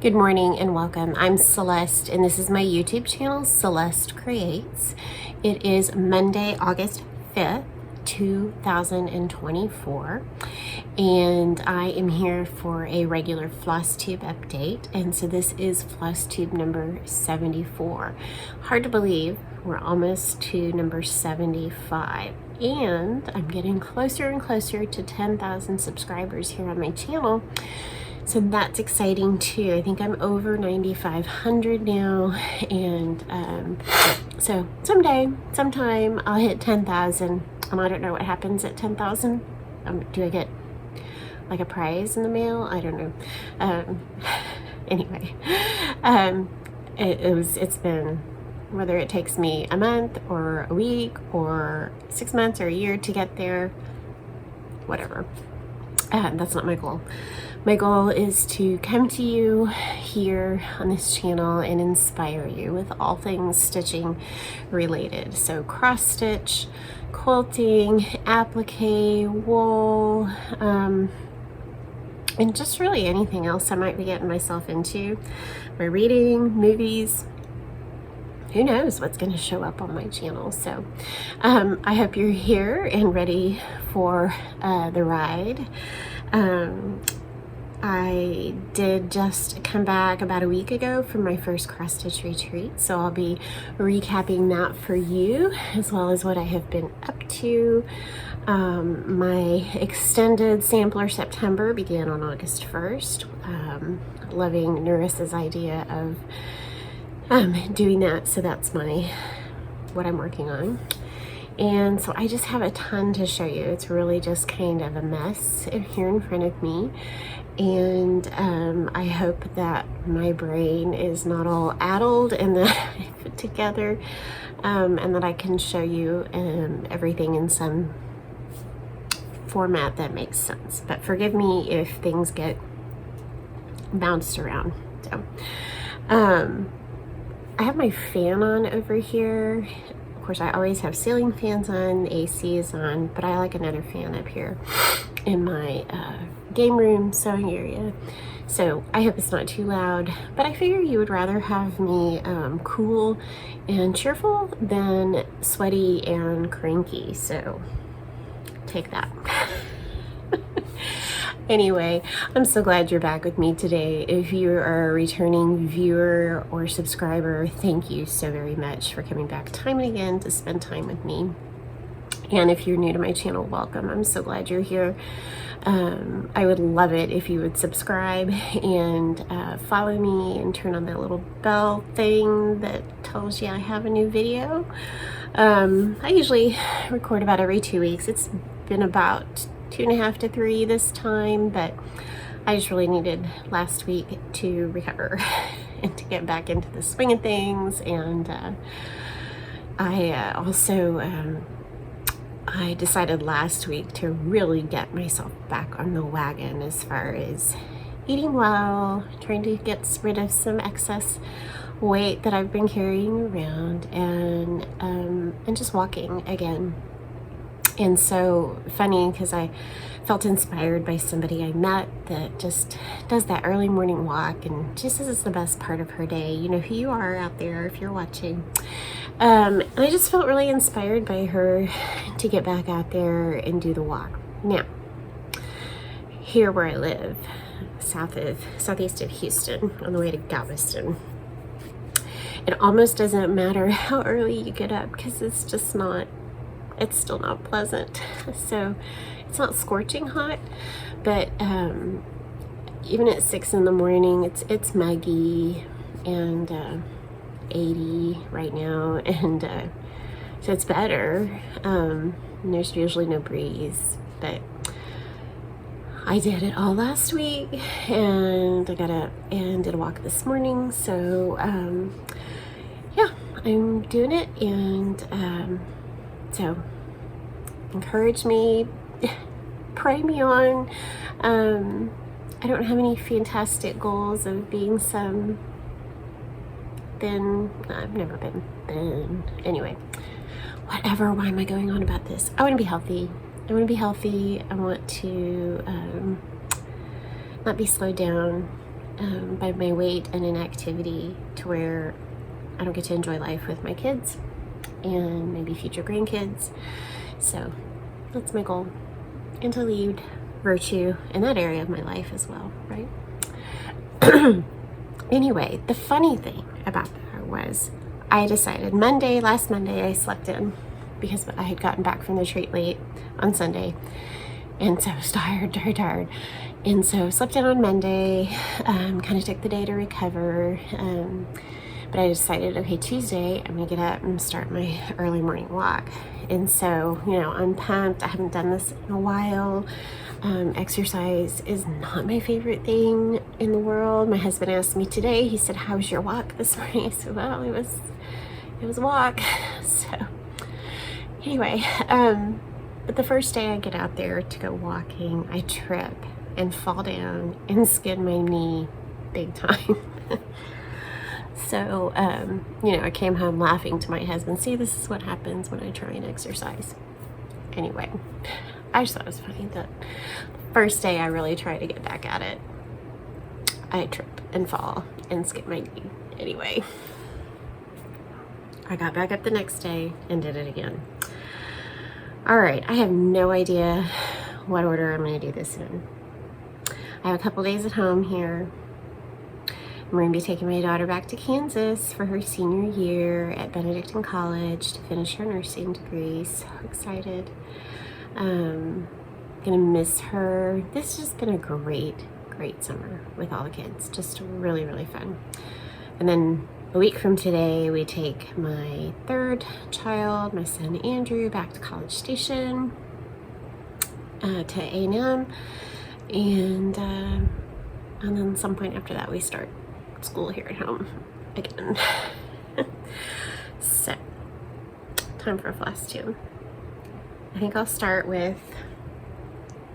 Good morning and welcome. I'm Celeste and this is my YouTube channel, Celeste Creates. It is Monday, August 5th, 2024, and I am here for a regular FlossTube update. And so this is FlossTube number 74. Hard to believe we're almost to number 75. And I'm getting closer and closer to 10,000 subscribers here on my channel. So that's exciting too. I think I'm over 9,500 now, and so sometime I'll hit 10,000. I don't know what happens at 10,000. Do I get like a prize in the mail? I don't know. Anyway, it's been, whether it takes me a month or a week or 6 months or a year to get there, whatever. That's not my goal. My goal is to come to you here on this channel and inspire you with all things stitching related. So cross stitch, quilting, applique, wool, and just really anything else I might be getting myself into. My reading, movies, who knows what's going to show up on my channel. So I hope you're here and ready for the ride. I did just come back about a week ago from my first cross stitch retreat, so I'll be recapping that for you, as well as what I have been up to. My extended sampler September began on August 1st. Loving Nuris's idea of doing that, so that's what I'm working on. And so I just have a ton to show you. It's really just kind of a mess here in front of me. And I hope that my brain is not all addled and that I put together, and that I can show you everything in some format that makes sense. But forgive me if things get bounced around. So I have my fan on over here. Of course, I always have ceiling fans on, the AC is on, but I like another fan up here in my game room sewing area. So I hope it's not too loud, but I figure you would rather have me cool and cheerful than sweaty and cranky. So take that. Anyway, I'm so glad you're back with me today. If you are a returning viewer or subscriber, thank you so very much for coming back time and again to spend time with me. And if you're new to my channel, welcome. I'm so glad you're here. I would love it if you would subscribe and follow me and turn on that little bell thing that tells you I have a new video. I usually record about every 2 weeks. It's been about 2.5 to 3 this time, but I just really needed last week to recover and to get back into the swing of things. And I also I decided last week to really get myself back on the wagon as far as eating well, trying to get rid of some excess weight that I've been carrying around, and just walking again. And so funny, because I felt inspired by somebody I met that just does that early morning walk, and just says it's the best part of her day. You know who you are out there if you're watching. And I just felt really inspired by her to get back out there and do the walk. Now, here where I live, southeast of Houston, on the way to Galveston, it almost doesn't matter how early you get up, because it's still not pleasant. So it's not scorching hot, but even at 6 in the morning, it's muggy and 80 right now, and so it's better. There's usually no breeze, but I did it all last week, and I got up and did a walk this morning. So yeah, I'm doing it, and so encourage me, pray me on. I don't have any fantastic goals of being some thin. I've never been thin. Anyway, whatever. Why am I going on about this? I want to be healthy. I want to be healthy. I want to not be slowed down. by my weight and inactivity to where I don't get to enjoy life with my kids and maybe future grandkids. So that's my goal, and to lead virtue in that area of my life as well, right? Anyway, the funny thing about that was I decided last Monday I slept in because I had gotten back from the retreat late on Sunday, and so I was tired, and so slept in on Monday, kind of took the day to recover, but I decided, okay, Tuesday I'm gonna get up and start my early morning walk. And so, you know, I'm pumped. I haven't done this in a while. Exercise is not my favorite thing in the world. My husband asked me today, he said, "How was your walk this morning?" I said, "Well, it was a walk." So anyway, but the first day I get out there to go walking, I trip and fall down and skin my knee big time. So, you know, I came home laughing to my husband. See, this is what happens when I try and exercise. Anyway, I just thought it was funny that first day I really try to get back at it, I trip and fall and skip my knee. Anyway, I got back up the next day and did it again. All right, I have no idea what order I'm going to do this in. I have a couple days at home here. I'm going to be taking my daughter back to Kansas for her senior year at Benedictine College to finish her nursing degree. So excited. Gonna miss her. This has just been a great summer with all the kids. Just really fun. And then a week from today, we take my third child, my son Andrew, back to College Station, to A&M, and then some point after that we start school here at home again. So, time for a FlossTube. I think I'll start with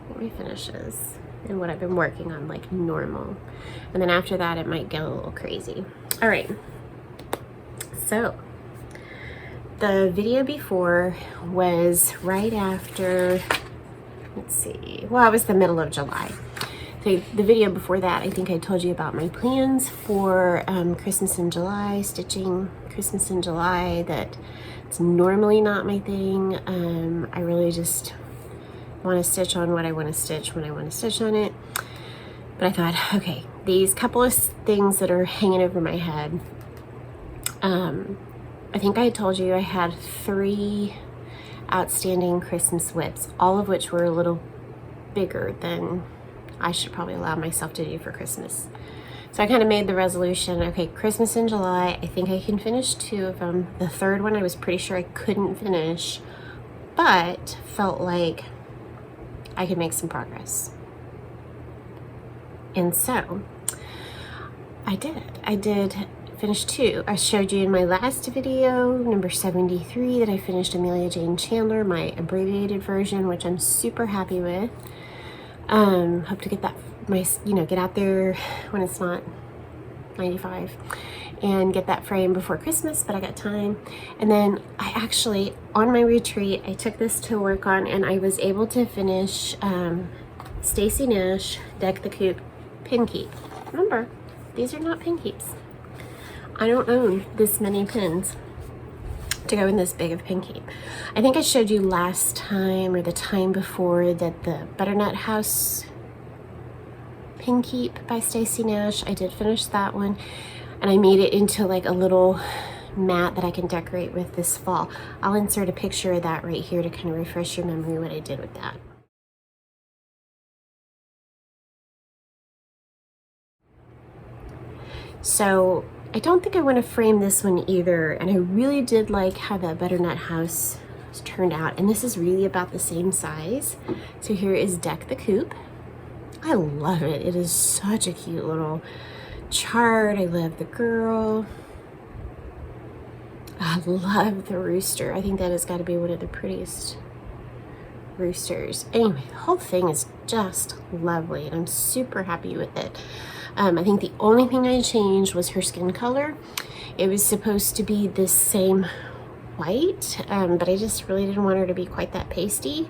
what my finishes and what I've been working on, like normal, and then after that it might get a little crazy. All right, so the video before was right after, let's see, well, it was the middle of July. The video before that, I think I told you about my plans for Christmas in July, stitching Christmas in July. That it's normally not my thing. I really just want to stitch on what I want to stitch when I want to stitch on it. But I thought, okay, these couple of things that are hanging over my head. I think I told you I had 3 outstanding Christmas whips, all of which were a little bigger than I should probably allow myself to do for Christmas. So I kind of made the resolution, okay, Christmas in July, I think I can finish 2 of them. The third one I was pretty sure I couldn't finish, but felt like I could make some progress. And so I did finish 2. I showed you in my last video, number 73, that I finished Amelia Jane Chandler, my abbreviated version, which I'm super happy with. Hope to get that, get out there when it's not 95 and get that frame before Christmas, but I got time. And then I actually, on my retreat, I took this to work on and I was able to finish Stacy Nash Deck the Coop pin keep. Remember, these are not pin keeps. I don't own this many pins to go in this big of pin keep. I think I showed you last time or the time before that the Butternut House pin keep by Stacy Nash, I did finish that one, and I made it into like a little mat that I can decorate with this fall. I'll insert a picture of that right here to kind of refresh your memory what I did with that. So I don't think I want to frame this one either, and I really did like how the Butternut House turned out, and this is really about the same size. So here is Deck the Coop. I love it. It is such a cute little chart. I love the girl. I love the rooster. I think that has got to be one of the prettiest roosters. Anyway, the whole thing is just lovely, and I'm super happy with it. I think the only thing I changed was her skin color. It was supposed to be this same white, but I just really didn't want her to be quite that pasty.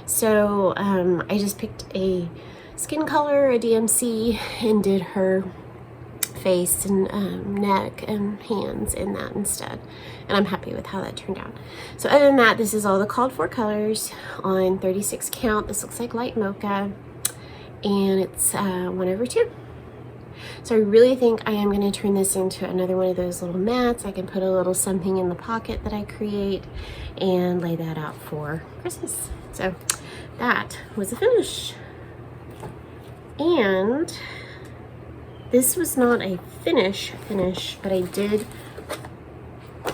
So I just picked a skin color, a DMC, and did her face and neck and hands in that instead. And I'm happy with how that turned out. So other than that, this is all the called for colors on 36 count. This looks like light mocha, and it's 1/2. So I really think I am going to turn this into another one of those little mats. I can put a little something in the pocket that I create and lay that out for Christmas. So that was a finish. And this was not a finish, but I did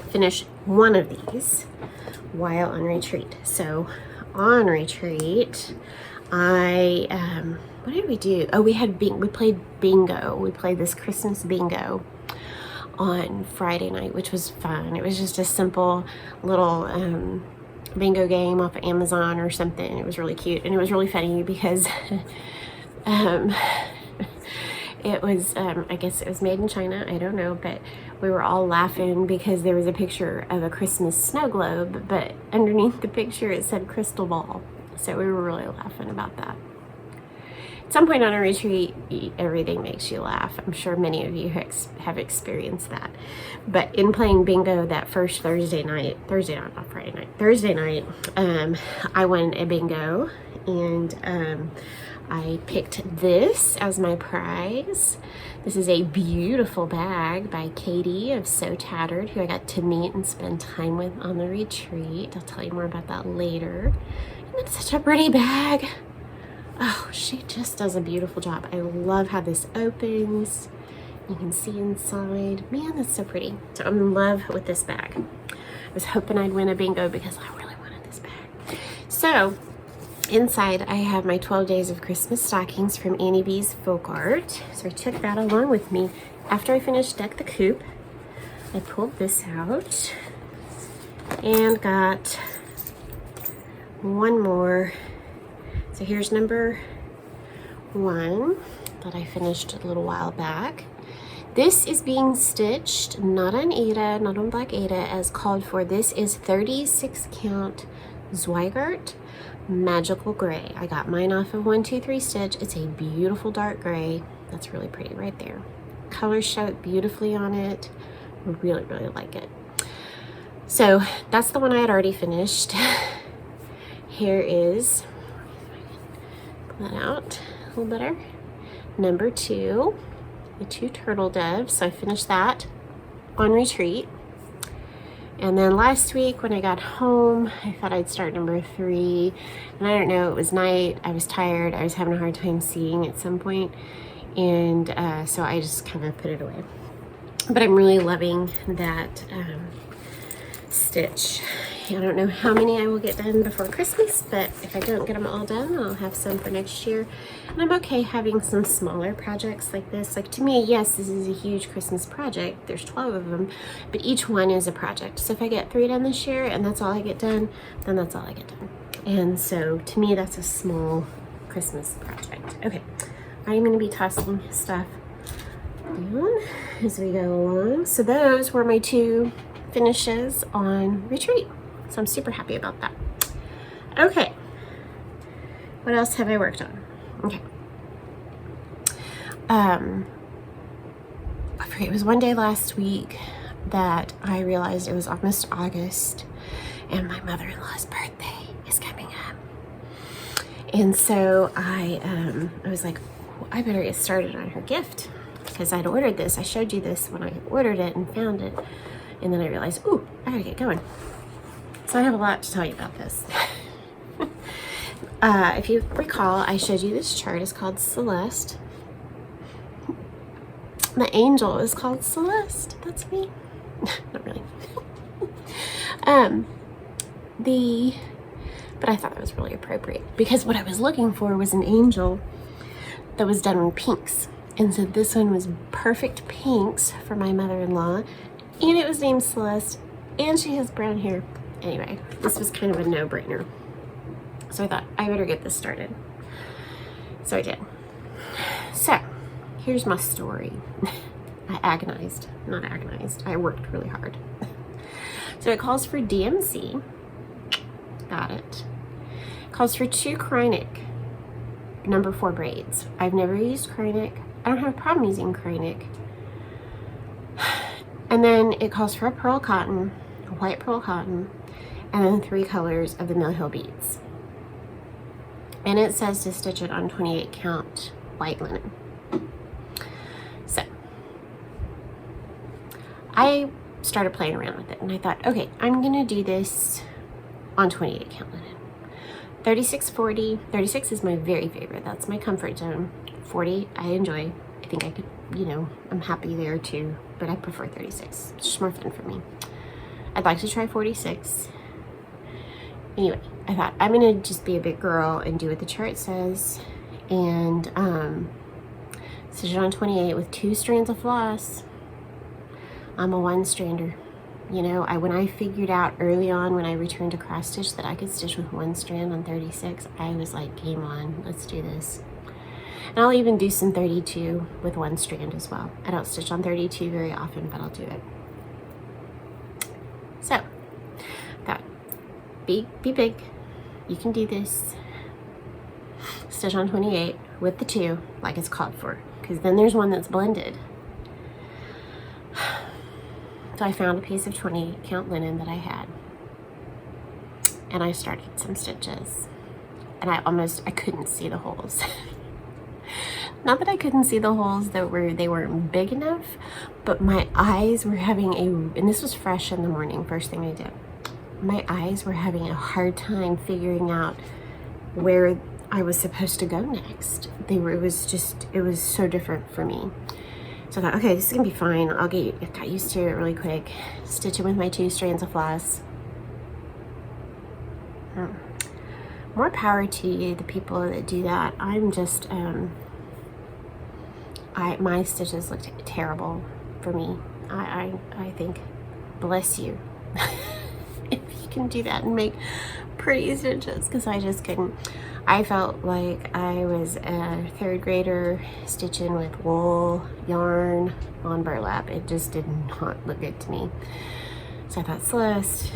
finish one of these while on retreat. So on retreat, what did we do? Oh, we played bingo. We played this Christmas bingo on Friday night, which was fun. It was just a simple little bingo game off of Amazon or something. It was really cute, and it was really funny because it was, I guess it was made in China, I don't know, but we were all laughing because there was a picture of a Christmas snow globe, but underneath the picture it said crystal ball. So we were really laughing about that. At some point on a retreat, everything makes you laugh. I'm sure many of you have experienced that. But in playing bingo that first Thursday night, not Friday night, Thursday night, I won a bingo, and I picked this as my prize. This is a beautiful bag by Katie of So Tattered, who I got to meet and spend time with on the retreat. I'll tell you more about that later. And it's such a pretty bag. Oh, she just does a beautiful job. I love how this opens. You can see inside. Man, that's so pretty. So I'm in love with this bag. I was hoping I'd win a bingo because I really wanted this bag. So inside I have my 12 Days of Christmas stockings from Annie B's Folk Art. So I took that along with me. After I finished Deck the Coop, I pulled this out and got one more. So here's number 1 that I finished a little while back. This is being stitched, not on Aida, not on Black Aida as called for. This is 36 count Zweigart Magical Gray. I got mine off of 123 Stitch. It's a beautiful dark gray. That's really pretty right there. Colors show it beautifully on it. I really, really like it. So that's the one I had already finished. Here is, pull that out a little better, number 2, the 2 turtle doves. So I finished that on retreat. And then last week when I got home, I thought I'd start number 3. And I don't know, it was night, I was tired, I was having a hard time seeing at some point. And so I just kind of put it away. But I'm really loving that stitch. I don't know how many I will get done before Christmas, but if I don't get them all done, I'll have some for next year. And I'm okay having some smaller projects like this. Like, to me, yes, this is a huge Christmas project. There's 12 of them, but each one is a project. So if I get 3 done this year and that's all I get done, then that's all I get done. And so to me, that's a small Christmas project. Okay, I am going to be tossing stuff down as we go along. So those were my 2 finishes on retreat. So I'm super happy about that. Okay, what else have I worked on? Okay. I forget, it was one day last week that I realized it was almost August and my mother-in-law's birthday is coming up. And so I was like, oh, I better get started on her gift because I'd ordered this. I showed you this when I ordered it and found it. And then I realized, ooh, I gotta get going. So I have a lot to tell you about this. If you recall, I showed you this chart. It's called Celeste. The angel is called Celeste. That's me. Not really. But I thought it was really appropriate because what I was looking for was an angel that was done in pinks. And so this one was perfect pinks for my mother-in-law. And it was named Celeste. And she has brown hair. Anyway, this was kind of a no-brainer. So I thought I better get this started. So I did. So here's my story. Not agonized. I worked really hard. So it calls for DMC. Got it. Calls for 2 Krynic number 4 braids. I've never used Krynic. I don't have a problem using Krynic. And then it calls for a pearl cotton, a white pearl cotton, and then 3 colors of the Mill Hill beads. And it says to stitch it on 28 count white linen. So I started playing around with it, and I thought, okay, I'm gonna do this on 28 count linen. 36/40, 36 is my very favorite. That's my comfort zone. 40, I enjoy. I think I could, you know, I'm happy there too, but I prefer 36. It's just more fun for me. I'd like to try 46. Anyway, I thought I'm gonna just be a big girl and do what the chart says, and stitch it on 28 with 2 strands of floss. I'm a 1-strander. You know, when I figured out early on when I returned to cross stitch that I could stitch with 1 strand on 36, I was like, game on, let's do this. And I'll even do some 32 with 1 strand as well. I don't stitch on 32 very often, but I'll do it. So, thought, be big. You can do this. Stitch on 28 with the 2 like it's called for, because then there's one that's blended. So I found a piece of 20 count linen that I had, and I started some stitches, and I couldn't see the holes. Not that I couldn't see the holes that they weren't big enough, but my eyes were having and this was fresh in the morning, first thing I did. My eyes were having a hard time figuring out where I was supposed to go next. It was so different for me. So I thought, okay, this is gonna be fine. I got used to it really quick. Stitch it with my 2 strands of floss. More power to you, the people that do that. I'm just, my stitches looked terrible for me. I think, bless you, if you can do that and make pretty stitches, because I just couldn't. I felt like I was a 3rd grader stitching with wool yarn on burlap. It just did not look good to me. So I thought, Celeste,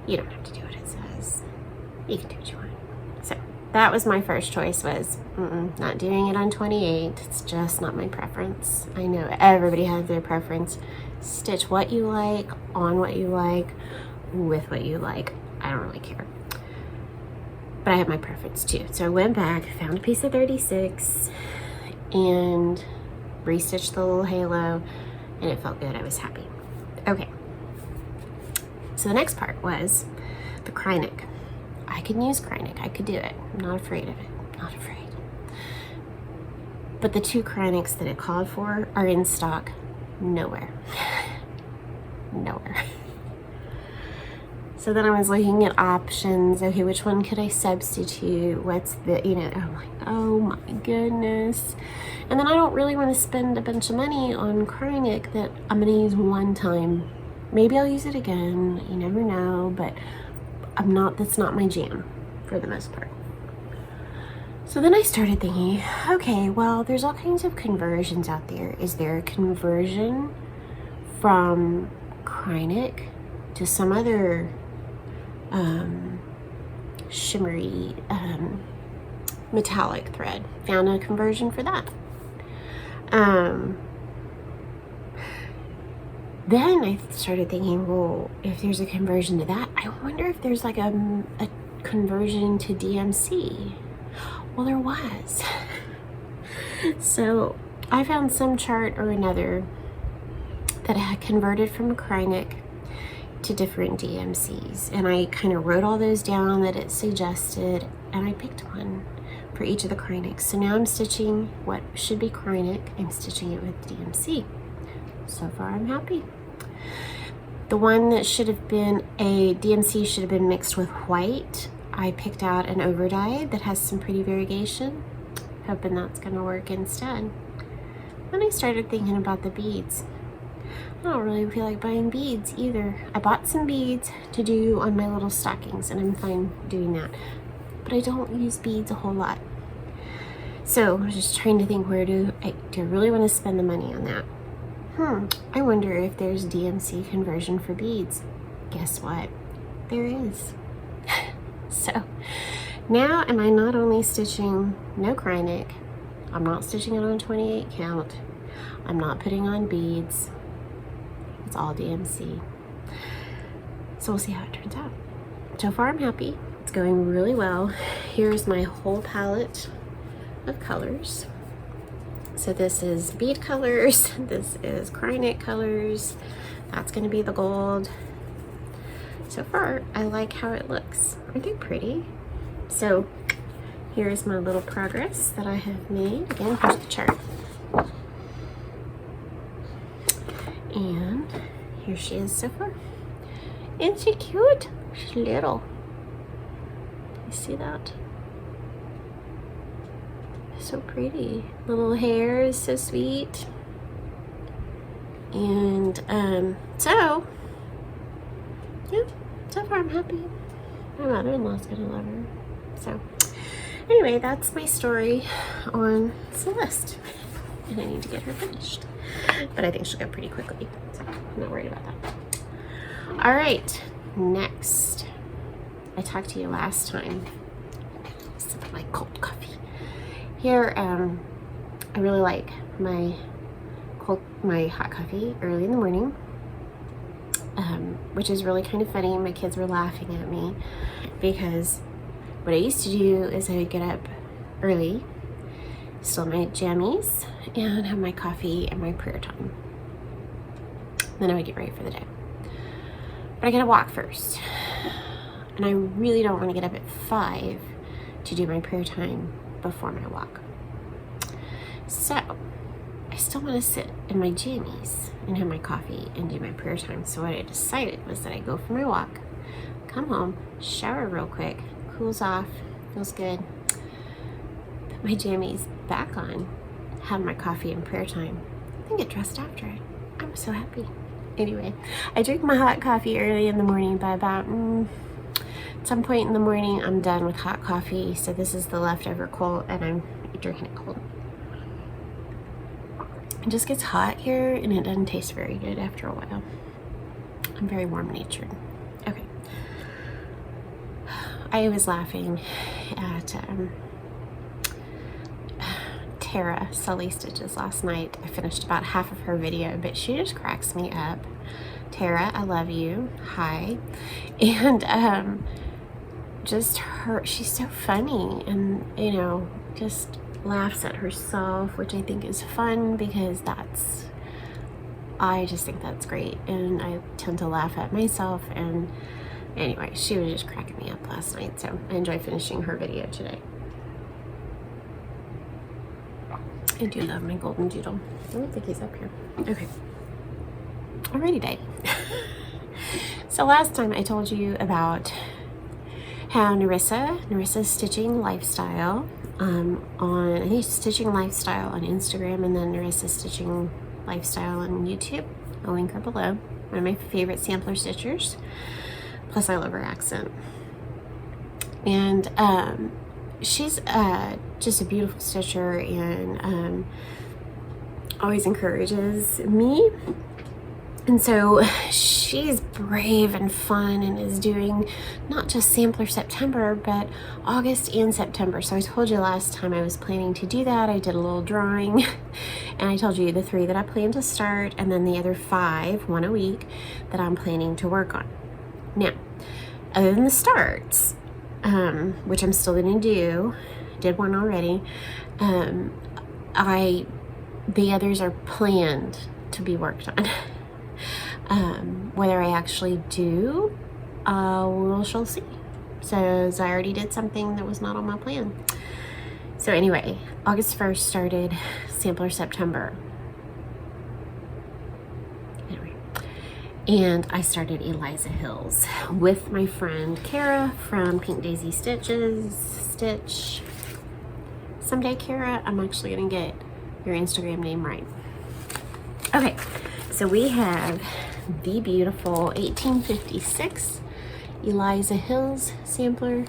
you don't have to do what it says. You can do what you want. So that was my first choice, was not doing it on 28. It's just not my preference. I know everybody has their preference. Stitch what you like, on what you like, with what you like. I don't really care. But I have my preference too. So I went back, found a piece of 36, and restitched the little halo, and it felt good. I was happy. Okay. So the next part was the Krynic. I could use Krynic. I could do it. I'm not afraid of it. Not afraid. But the 2 Krynics that it called for are in stock nowhere. Nowhere. So then I was looking at options. Okay, which one could I substitute? What's the, I'm like, oh my goodness. And then I don't really want to spend a bunch of money on Krynic that I'm going to use one time. Maybe I'll use it again. You never know, but that's not my jam for the most part. So then I started thinking, okay, well, there's all kinds of conversions out there. Is there a conversion from Krynic to some other shimmery metallic thread? Found a conversion for that. Then I started thinking, well, if there's a conversion to that, I wonder if there's like a conversion to DMC. Well, there was. So I found some chart or another that had converted from Krynic to different DMCs, and I kind of wrote all those down that it suggested, and I picked one for each of the Krynics. So now I'm stitching what should be Krynic. I'm stitching it with DMC. So far I'm happy. The one that should have been a DMC should have been mixed with white. I picked out an overdye that has some pretty variegation, hoping that's going to work instead. Then I started thinking about the beads. I don't really feel like buying beads either. I bought some beads to do on my little stockings, and I'm fine doing that, but I don't use beads a whole lot. So I was just trying to think, do I really want to spend the money on that? I wonder if there's DMC conversion for beads. Guess what? There is. So now am I not only stitching no Krynic, I'm not stitching it on 28 count, I'm not putting on beads. it's all DMC. So we'll see how it turns out. So far I'm happy. It's going really well. Here's my whole palette of colors. So this is bead colors, this is cryonite colors, that's going to be the gold. So far I like how it looks. Aren't they pretty? So here's my little progress that I have made. Again, here's the chart. And here she is so far. Isn't she cute? She's little. You see that? So pretty. Little hair is so sweet. And so yeah, so far I'm happy. My mother-in-law's gonna love her. So anyway, that's my story on Celeste. And I need to get her finished. But I think she'll go pretty quickly. So I'm not worried about that. Alright, next. I talked to you last time. Sip of my cold coffee. Here, I really like my hot coffee early in the morning, which is really kind of funny. My kids were laughing at me because what I used to do is I would get up early, steal my jammies, and have my coffee and my prayer time. Then I would get ready for the day. But I gotta walk first, and I really don't want to get up at 5 to do my prayer time before my walk. So I still want to sit in my jammies and have my coffee and do my prayer time. So what I decided was that I go for my walk, come home, shower real quick, cools off, feels good, put my jammies back on, have my coffee and prayer time, and get dressed after it. I'm so happy. Anyway, I drink my hot coffee early in the morning. By about some point in the morning I'm done with hot coffee. So this is the leftover cold and I'm drinking it cold. It just gets hot here and it doesn't taste very good after a while. I'm very warm natured. Okay. I was laughing at Tara Sully Stitches last night. I finished about half of her video, but she just cracks me up. Tara, I love you. Hi. And just her, she's so funny and, you know, just laughs at herself, which I think is fun because I just think that's great, and I tend to laugh at myself. And anyway, she was just cracking me up last night, so I enjoyed finishing her video today. I do love my golden doodle. I don't think he's up here. Okay. Alrighty, day. So last time I told you about how Narissa's Stitching Lifestyle I think Stitching Lifestyle on Instagram, and then Narissa's Stitching Lifestyle on YouTube. I'll link her below. One of my favorite sampler stitchers. Plus I love her accent. And she's just a beautiful stitcher and always encourages me. And so she's brave and fun and is doing not just Sampler September, but August and September. So I told you last time I was planning to do that. I did a little drawing and I told you the 3 that I plan to start and then the other 5, 1 a week, that I'm planning to work on. Now, other than the starts, which I'm still gonna do, did one already, the others are planned to be worked on. Whether I actually do, we shall see. So I already did something that was not on my plan. So anyway, August 1st started Sampler September. Anyway, and I started Eliza Hills with my friend Kara from Pink Daisy Stitch. Someday, Kara, I'm actually gonna get your Instagram name right. Okay, so we have the beautiful 1856 Eliza Hills sampler.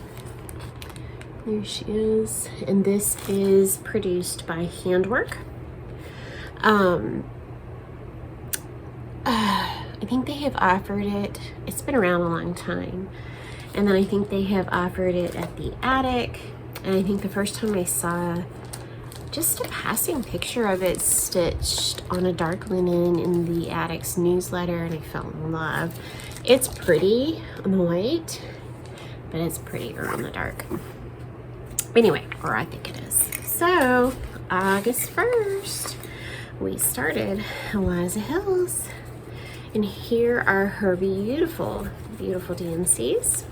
There she is, and this is produced by Handwork. I think they have offered it, it's been around a long time, and then I think they have offered it at the Attic, and I think the first time I saw just a passing picture of it stitched on a dark linen in the Attic's newsletter, and I fell in love. It's pretty on the white, but it's prettier on the dark. Anyway, or I think it is. So August 1st, we started Eliza Hills, and here are her beautiful, beautiful DMCs.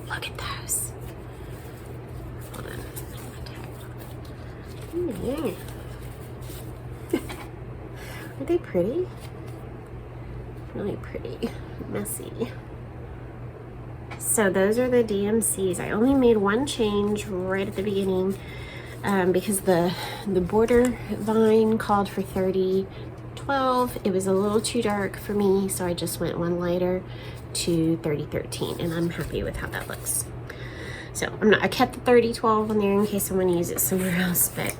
Look at those. Hold on. Yeah. Are they pretty? Really pretty. Messy. So those are the DMCs. I only made one change right at the beginning because the border vine called for 3012. It was a little too dark for me, so I just went one lighter to 3013, and I'm happy with how that looks. So I kept the 3012 on there in case I want to use it somewhere else, but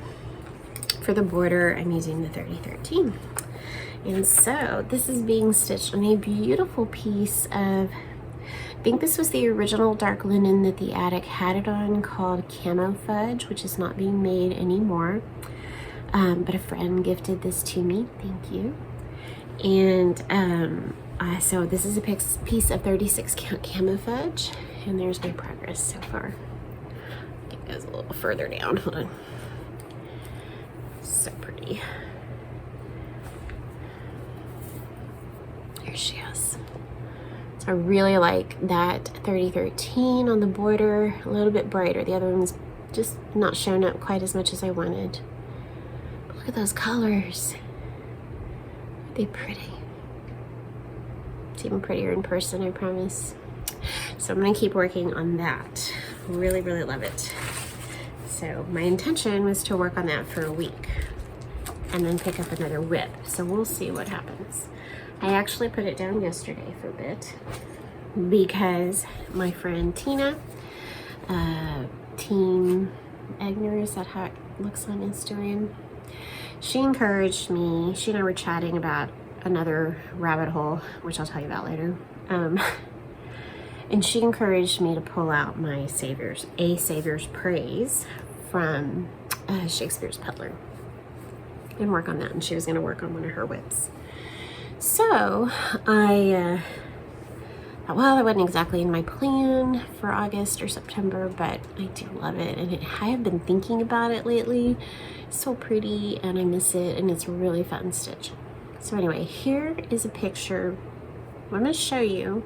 for the border, I'm using the 3013. And so this is being stitched on a beautiful piece of, I think this was the original dark linen that the Attic had it on, called Camo Fudge, which is not being made anymore. But a friend gifted this to me, thank you. And so this is a piece of 36 count Camo Fudge, and there's my progress so far. I think it goes a little further down, hold on. So pretty. Here she is. So I really like that 3013 on the border, a little bit brighter. The other one's just not showing up quite as much as I wanted. But look at those colors. Aren't they pretty? It's even prettier in person, I promise. So I'm gonna keep working on that. Really, really love it. So my intention was to work on that for a week and then pick up another whip. So we'll see what happens. I actually put it down yesterday for a bit because my friend Tina, Team Egner, is that how it looks on Instagram? She encouraged me, she and I were chatting about another rabbit hole, which I'll tell you about later. And she encouraged me to pull out my A Savior's Praise from Shakespeare's Peddler and work on that. And she was gonna work on one of her whips. So I thought, well, that wasn't exactly in my plan for August or September, but I do love it. And I have been thinking about it lately. It's so pretty and I miss it, and it's really fun to stitch. So anyway, here is a picture. What I'm gonna show you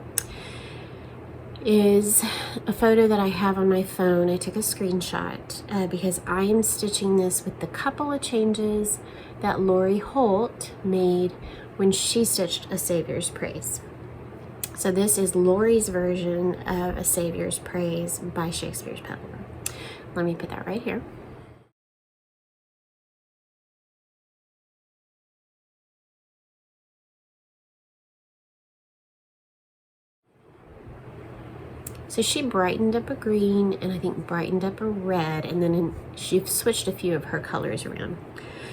is a photo that I have on my phone. I took a screenshot because I am stitching this with the couple of changes that Lori Holt made when she stitched A Savior's Praise. So this is Lori's version of A Savior's Praise by Shakespeare's Peddler. Let me put that right here. So she brightened up a green and I think brightened up a red, and then she switched a few of her colors around.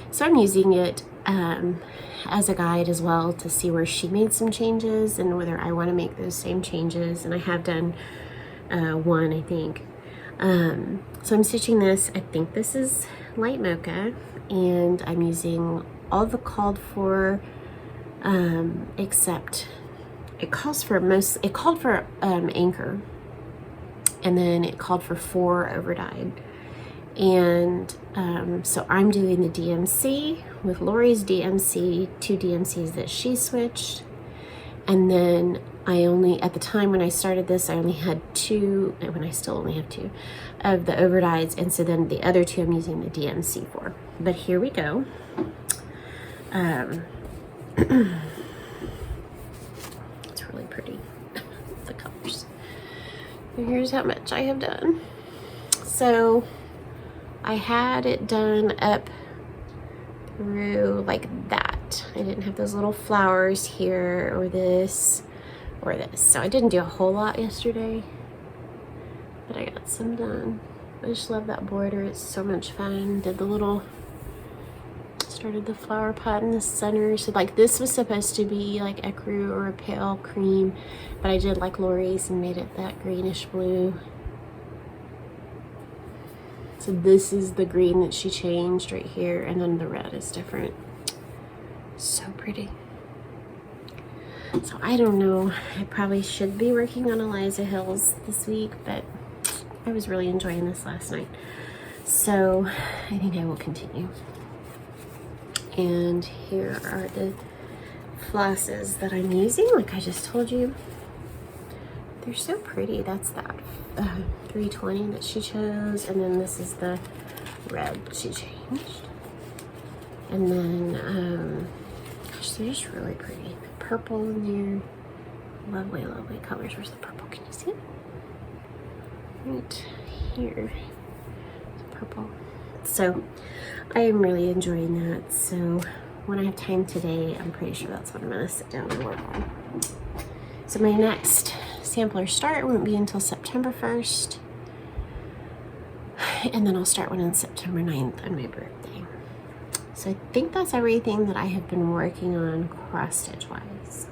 So I'm using it as a guide as well to see where she made some changes and whether I want to make those same changes. And I have done one, I think. So I'm stitching this. I think this is light mocha, and I'm using all the called for except it called for anchor, and then it called for 4 overdyed. And so I'm doing the DMC with Lori's DMC, 2 DMCs that she switched. And then at the time when I started this, I only had 2, and I still only have 2 of the overdyes. And so then the other 2 I'm using the DMC for. But here we go. It's really pretty, the colors. And here's how much I have done. So I had it done up through like that. I didn't have those little flowers here or this or this. So I didn't do a whole lot yesterday, but I got some done. I just love that border. It's so much fun. Started the flower pot in the center. So like this was supposed to be like ecru or a pale cream, but I did like Lori's and made it that greenish blue. So this is the green that she changed right here, and then the red is different. So pretty. So I don't know, I probably should be working on Eliza Hills this week, but I was really enjoying this last night. So I think I will continue. And here are the flosses that I'm using, like I just told you. They're so pretty. That's that 320 that she chose, and then this is the red she changed. And then, gosh, they're just really pretty. Purple in there. Lovely, lovely colors. Where's the purple? Can you see? Right here. It's purple. So I am really enjoying that. So when I have time today, I'm pretty sure that's what I'm going to sit down and work on. So my next sampler start won't be until September 1st. And then I'll start one on September 9th on my birthday. So I think that's everything that I have been working on cross stitch wise.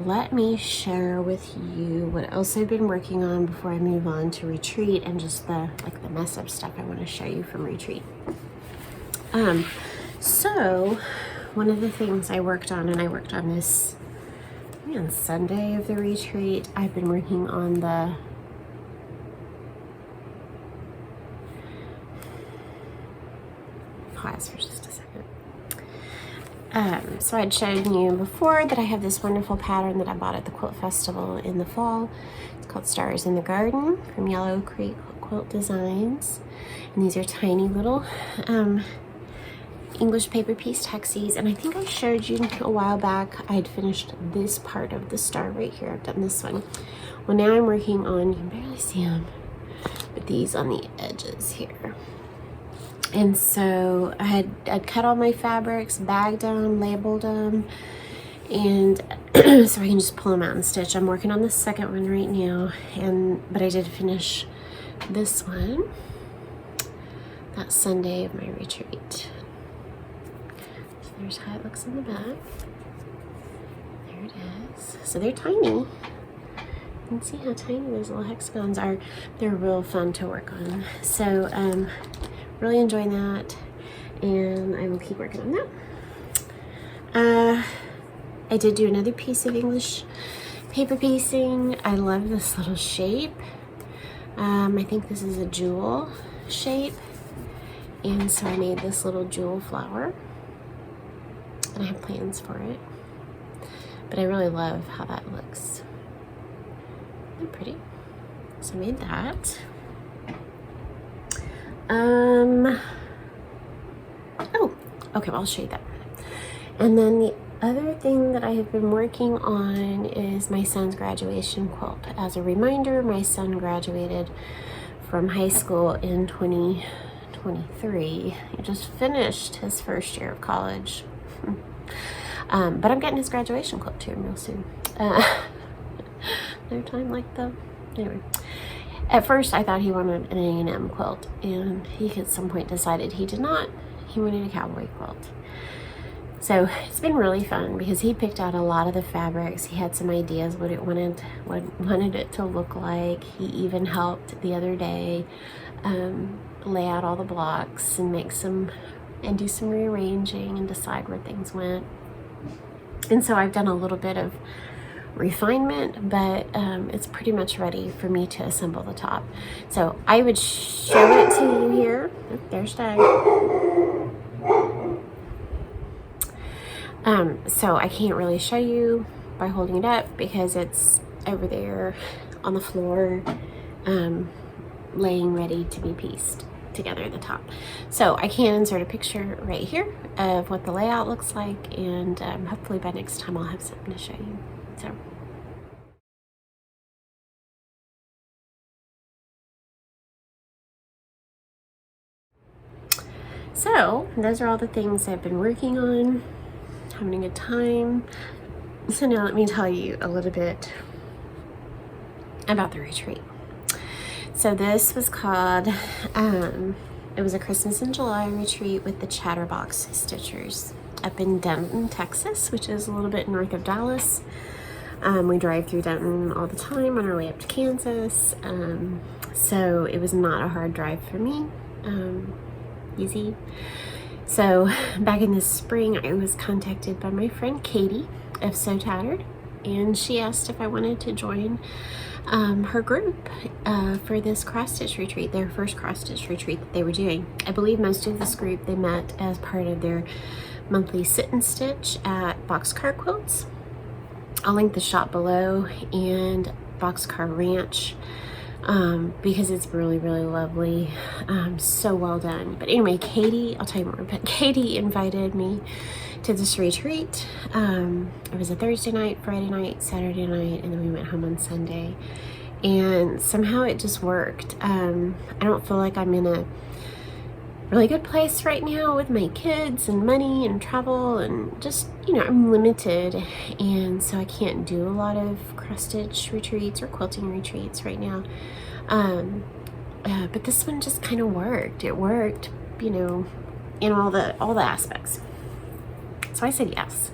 Let me share with you what else I've been working on before I move on to retreat, and just the mess up stuff I want to show you from retreat. So one of the things I worked on, and I worked on this on Sunday of the retreat, I've been working on the pause for just a second. So I'd shown you before that I have this wonderful pattern that I bought at the Quilt Festival in the fall. It's called Stars in the Garden from Yellow Creek Quilt Designs. And these are tiny little English paper piece tuxies. And I think I showed you a while back, I'd finished this part of the star right here. I've done this one. Well, now I'm working on, you can barely see them, but these on the edges here. And so I'd cut all my fabrics, bagged them, labeled them, and so I can just pull them out and stitch. I'm working on the second one right now, but I did finish this one that Sunday of my retreat. So there's how it looks in the back. There it is. So they're tiny. You can see how tiny those little hexagons are. They're real fun to work on. So really enjoying that, and I will keep working on that. I did do another piece of English paper piecing. I love this little shape. I think this is a jewel shape, and so I made this little jewel flower, and I have plans for it, but I really love how that looks. They're pretty. So I made that. Oh, okay, well, I'll show you that. And then the other thing that I have been working on is my son's graduation quilt. As a reminder, my son graduated from high school in 2023. He just finished his first year of college. But I'm getting his graduation quilt to him real soon. No time like the, anyway. At first, I thought he wanted an A&M quilt, and he at some point decided he did not. He wanted a cowboy quilt. So it's been really fun because he picked out a lot of the fabrics. He had some ideas what wanted it to look like. He even helped the other day lay out all the blocks and do some rearranging and decide where things went. And so I've done a little bit of refinement, but it's pretty much ready for me to assemble the top. So I would show it to you here. Oh, there's Doug. So I can't really show you by holding it up because it's over there on the floor, laying ready to be pieced together at the top. So I can insert a picture right here of what the layout looks like, and hopefully by next time I'll have something to show you. So those are all the things I've been working on, having a good time. So now let me tell you a little bit about the retreat. So this was called, it was a Christmas in July retreat with the Chatterbox Stitchers up in Denton, Texas, which is a little bit north of Dallas. We drive through Denton all the time on our way up to Kansas, so it was not a hard drive for me, easy. So back in the spring, I was contacted by my friend Katie of So Tattered, and she asked if I wanted to join her group for this cross stitch retreat, their first cross stitch retreat that they were doing. I believe most of this group, they met as part of their monthly sit and stitch at Car Quilts. I'll link the shop below and Boxcar Ranch because it's really, really lovely. So well done. But anyway, Katie, I'll tell you more, but Katie invited me to this retreat. It was a Thursday night, Friday night, Saturday night, and then we went home on Sunday. And somehow it just worked. I don't feel like I'm in a really good place right now with my kids and money and travel, and just, you know, I'm limited, and so I can't do a lot of cross stitch retreats or quilting retreats right now. But this one just kind of worked. It worked, you know, in all the aspects. So I said yes,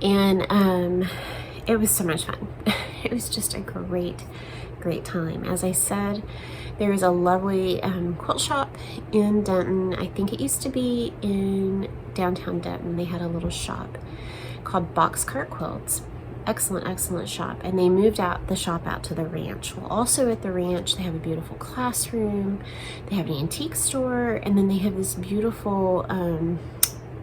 and it was so much fun. It was just a great time. As I said, there is a lovely quilt shop in Denton. I think it used to be in downtown Denton. They had a little shop called Car Quilts. Excellent shop. And they moved the shop out to the ranch. Well, also at the ranch, they have a beautiful classroom. They have an antique store, and then they have this beautiful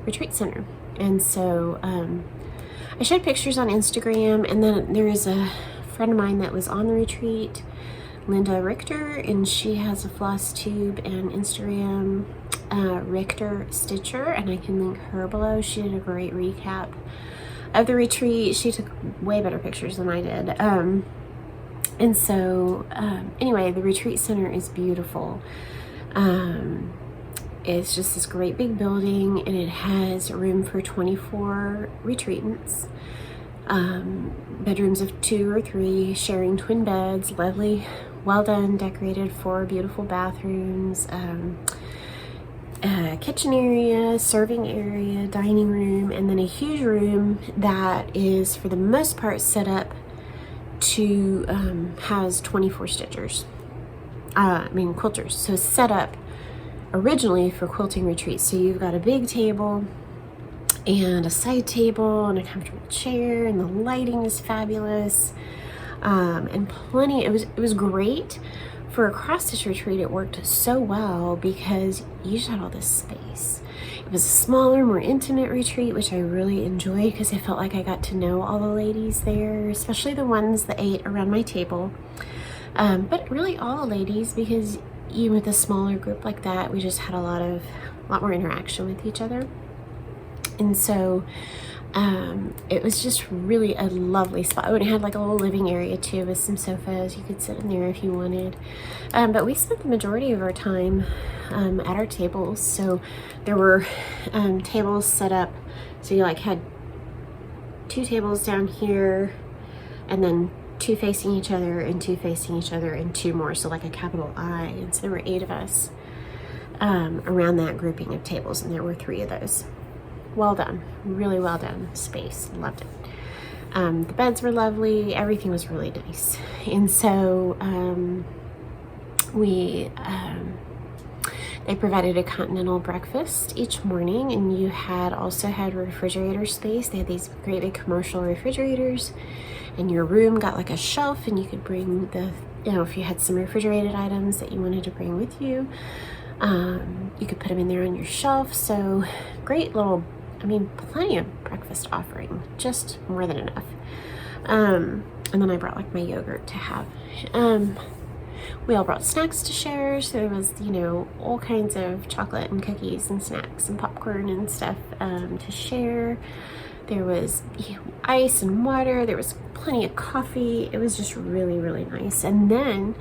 retreat center. And so I showed pictures on Instagram, and then there is a friend of mine that was on the retreat, Linda Richter, and she has a FlossTube and Instagram, Richter Stitcher, and I can link her below. She did a great recap of the retreat. She took way better pictures than I did. And so anyway, the retreat center is beautiful. It's just this great big building, and it has room for 24 retreatants. Bedrooms of 2 or 3, sharing twin beds, lovely, well done, decorated 4 beautiful bathrooms, kitchen area, serving area, dining room, and then a huge room that is for the most part set up to has 24 stitchers, quilters. So it's set up originally for quilting retreats. So you've got a big table and a side table and a comfortable chair, and the lighting is fabulous, and plenty. It was great for a cross stitch retreat. It worked so well because you just had all this space. It was a smaller, more intimate retreat, which I really enjoyed because I felt like I got to know all the ladies there, especially the ones that ate around my table, but really all the ladies, because even with a smaller group like that, we just had a lot more interaction with each other. And so it was just really a lovely spot. Oh, and it had like a little living area too with some sofas. You could sit in there if you wanted. But we spent the majority of our time at our tables. So there were tables set up. So you like had 2 tables down here, and then 2 facing each other, and 2 facing each other, and 2 more. So like a capital I. And so there were 8 of us around that grouping of tables, and there were 3 of those. Well done, really well done space, loved it. The beds were lovely, everything was really nice. And so they provided a continental breakfast each morning, and you also had refrigerator space. They had these great big commercial refrigerators, and your room got like a shelf, and you could bring if you had some refrigerated items that you wanted to bring with you, you could put them in there on your shelf. So great little, plenty of breakfast offering, just more than enough. And then I brought like my yogurt to have. We all brought snacks to share. So there was, all kinds of chocolate and cookies and snacks and popcorn and stuff to share. There was ice and water. There was plenty of coffee. It was just really, really nice. And then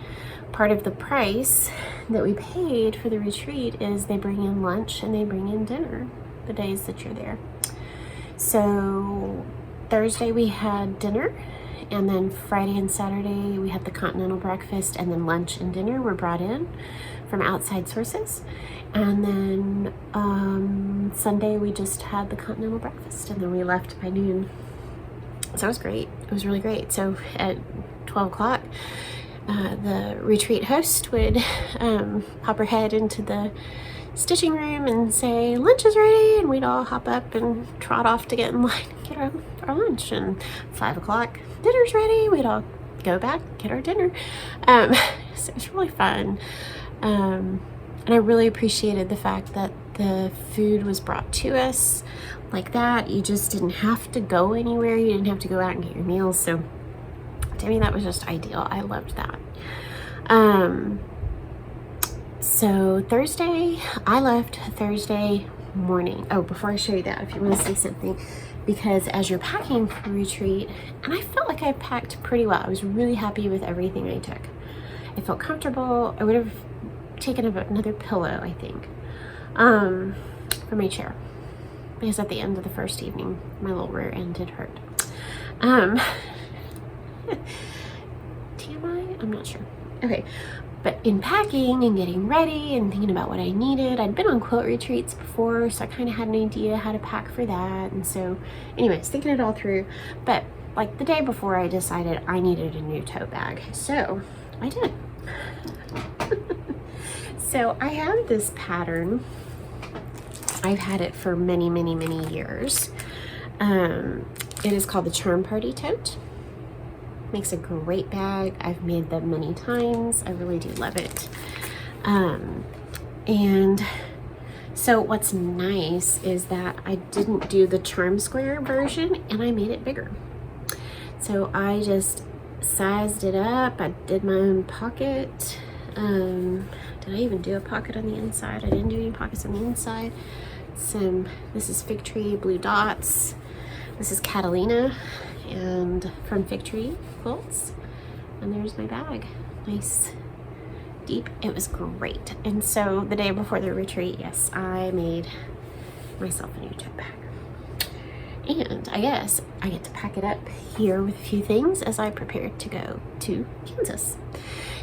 part of the price that we paid for the retreat is they bring in lunch and they bring in dinner the days that you're there. So Thursday we had dinner, and then Friday and Saturday we had the continental breakfast, and then lunch and dinner were brought in from outside sources. And then Sunday we just had the continental breakfast, and then we left by noon. So it was great. It was really great. So at 12 o'clock, the retreat host would pop her head into the stitching room and say, lunch is ready, and we'd all hop up and trot off to get in line and get our lunch. And 5 o'clock, dinner's ready, we'd all go back, get our dinner. So it was really fun. And I really appreciated the fact that the food was brought to us like that. You just didn't have to go anywhere. You didn't have to go out and get your meals. So to me, that was just ideal. I loved that. So Thursday, I left Thursday morning. Oh, before I show you that, if you want to see something, because as you're packing for retreat, and I felt like I packed pretty well. I was really happy with everything I took. I felt comfortable. I would have taken another pillow, I think, for my chair, because at the end of the first evening, my little rear end did hurt. TMI? I'm not sure. Okay. But in packing and getting ready and thinking about what I needed, I'd been on quilt retreats before, so I kind of had an idea how to pack for that. And so anyways, thinking it all through. But like the day before, I decided I needed a new tote bag. So I did. So I have this pattern. I've had it for many, many, many years. It is called the Charm Party Tote. Makes a great bag. I've made them many times. I really do love it. And so what's nice is that I didn't do the charm square version, and I made it bigger. So I just sized it up. I did my own pocket. Did I even do a pocket on the inside? I didn't do any pockets on the inside. This is Fig Tree Blue Dots. This is Catalina and from Fig Tree Quilts. And there's my bag. Nice, deep. It was great. And so the day before the retreat, yes, I made myself a new tote bag. And I guess I get to pack it up here with a few things as I prepared to go to Kansas.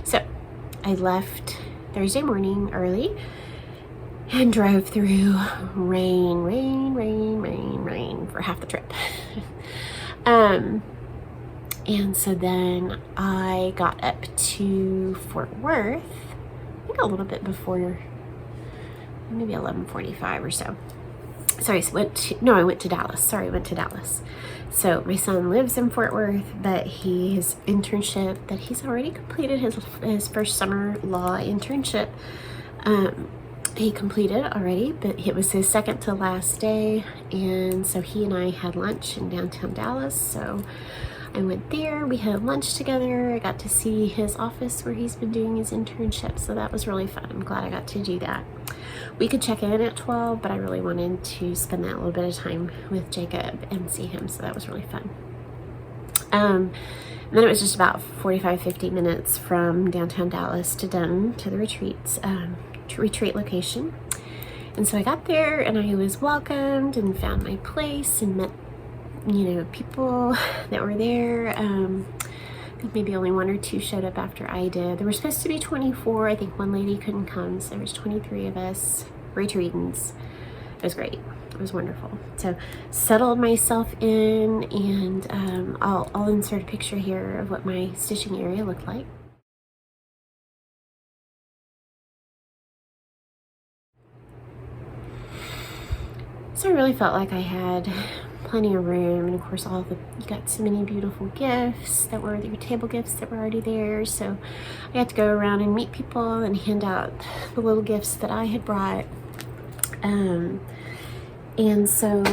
So I left Thursday morning early and drove through rain for half the trip. And so then I got up to Fort Worth, I think a little bit before, maybe 11:45 or so. Sorry, I went to Dallas. Sorry, I went to Dallas. So my son lives in Fort Worth, but his internship that he's already completed, his first summer law internship, he completed already, but it was his second to last day. And so he and I had lunch in downtown Dallas. So I went there, we had lunch together. I got to see his office where he's been doing his internship. So that was really fun. I'm glad I got to do that. We could check in at 12, but I really wanted to spend that little bit of time with Jacob and see him. So that was really fun. And then it was just about 45-50 minutes from downtown Dallas to Denton to the retreat location. And so I got there and I was welcomed and found my place and met, people that were there. I think maybe only 1 or 2 showed up after I did. There were supposed to be 24. I think one lady couldn't come, so there was 23 of us retreatants. It was great. It was wonderful. So settled myself in, and I'll insert a picture here of what my stitching area looked like. So I really felt like I had plenty of room, and of course you got so many beautiful gifts that were your table gifts that were already there. So I got to go around and meet people and hand out the little gifts that I had brought. And so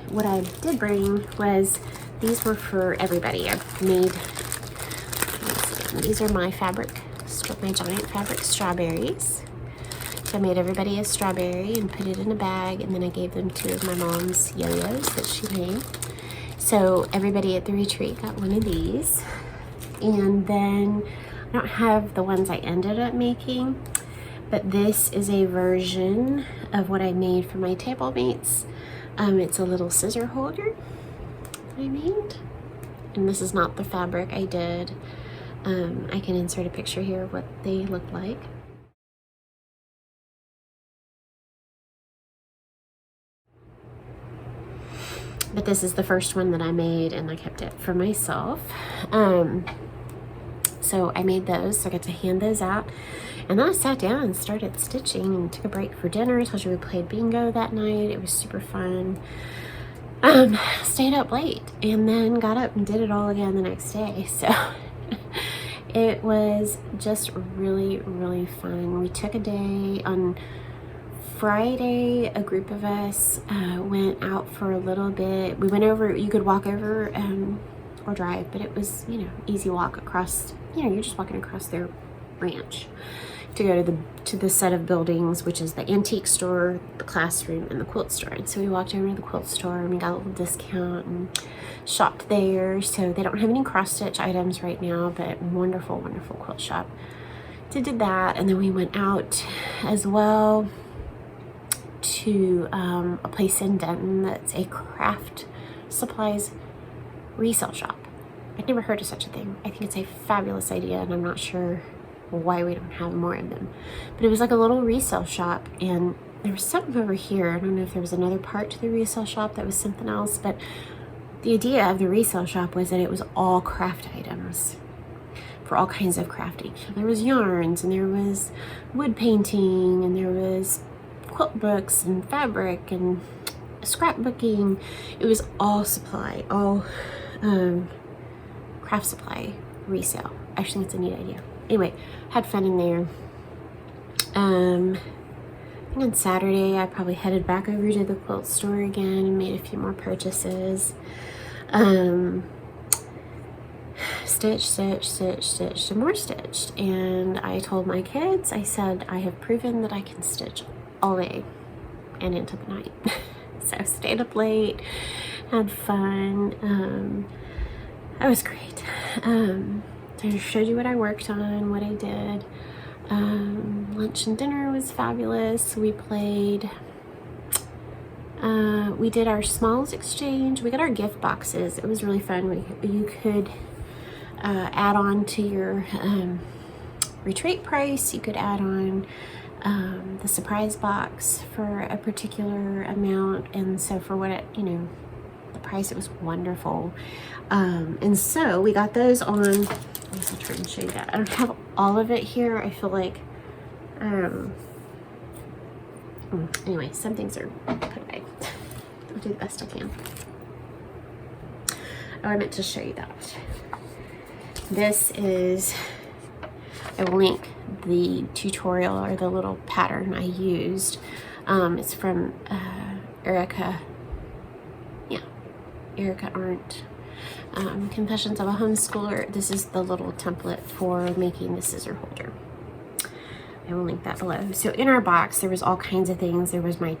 what I did bring was, these were for everybody. I've made, these are my giant fabric strawberries. So I made everybody a strawberry and put it in a bag, and then I gave them 2 of my mom's yo-yos that she made. So everybody at the retreat got one of these. And then I don't have the ones I ended up making, but this is a version of what I made for my table mates. It's a little scissor holder that I made. And this is not the fabric I did. I can insert a picture here of what they look like. but this is the first one that I made, and I kept it for myself. So I made those, so I got to hand those out. And then I sat down and started stitching and took a break for dinner. I told you we played bingo that night. It was super fun. Stayed up late and then got up and did it all again the next day. So it was just really, really fun. We took a day on Friday. A group of us went out for a little bit. We went over, you could walk over or drive, but it was, you know, easy walk across, you know, you're just walking across their ranch to go to the set of buildings, which is the antique store, the classroom, and the quilt store. And so we walked over to the quilt store and we got a little discount and shopped there. So they don't have any cross stitch items right now, but wonderful, wonderful quilt shop. So did that, and then we went out as well to a place in Denton that's a craft supplies resale shop. I'd never heard of such a thing. I think it's a fabulous idea, and I'm not sure why we don't have more of them. But it was like a little resale shop, and there was something over here. I don't know if there was another part to the resale shop that was something else, but the idea of the resale shop was that it was all craft items for all kinds of crafting. There was yarns, and there was wood painting, and there was quilt books and fabric and scrapbooking. It was all supply, all craft supply resale. I think it's a neat idea. Anyway, had fun in there. I think on Saturday I probably headed back over to the quilt store again and made a few more purchases. Stitched, and more stitched. And I told my kids, I said, I have proven that I can stitch all day and into the night. So I stayed up late, had fun. That was great. So I showed you what I worked on, what I did. Lunch and dinner was fabulous. We played, we did our smalls exchange. We got our gift boxes. It was really fun. You could add on to your retreat price. You could add on the surprise box for a particular amount. And so for what it, you know, the price, it was wonderful. And so we got those on. I'll try and show you that. I don't have all of it here. I feel like, anyway, some things are put away. I'll do the best I can. Oh, I meant to show you that. This is, I will link the tutorial or the little pattern I used. It's from Erica Arndt. Confessions of a Homeschooler. This is the little template for making the scissor holder. I will link that below. So in our box there was all kinds of things. There was my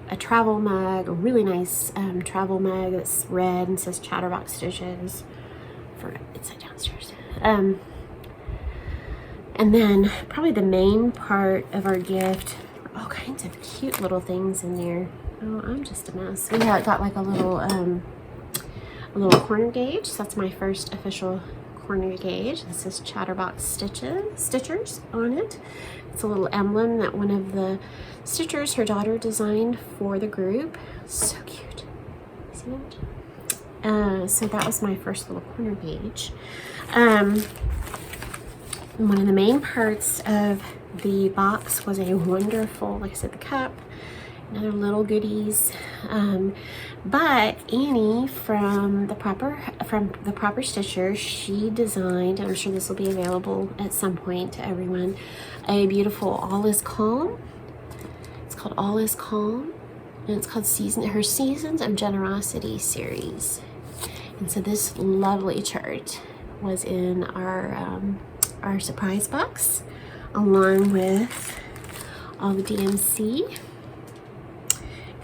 a travel mug, a really nice travel mug that's red and says Chatterbox Stitches. It's downstairs. And then probably the main part of our gift, all kinds of cute little things in there. Oh, I'm just a mess. We got like a little corner gauge. So that's my first official corner gauge. This is Chatterbox Stitchers on it. It's a little emblem that one of the stitchers, her daughter, designed for the group. So cute. See that? So that was my first little corner gauge. One of the main parts of the box was a wonderful, like I said, the cup, and other little goodies. But Annie from the proper Stitcher, she designed, and I'm sure this will be available at some point to everyone, a beautiful All Is Calm. It's called All Is Calm, and it's called her Seasons of Generosity series. And so this lovely chart was in our surprise box, along with all the DMC.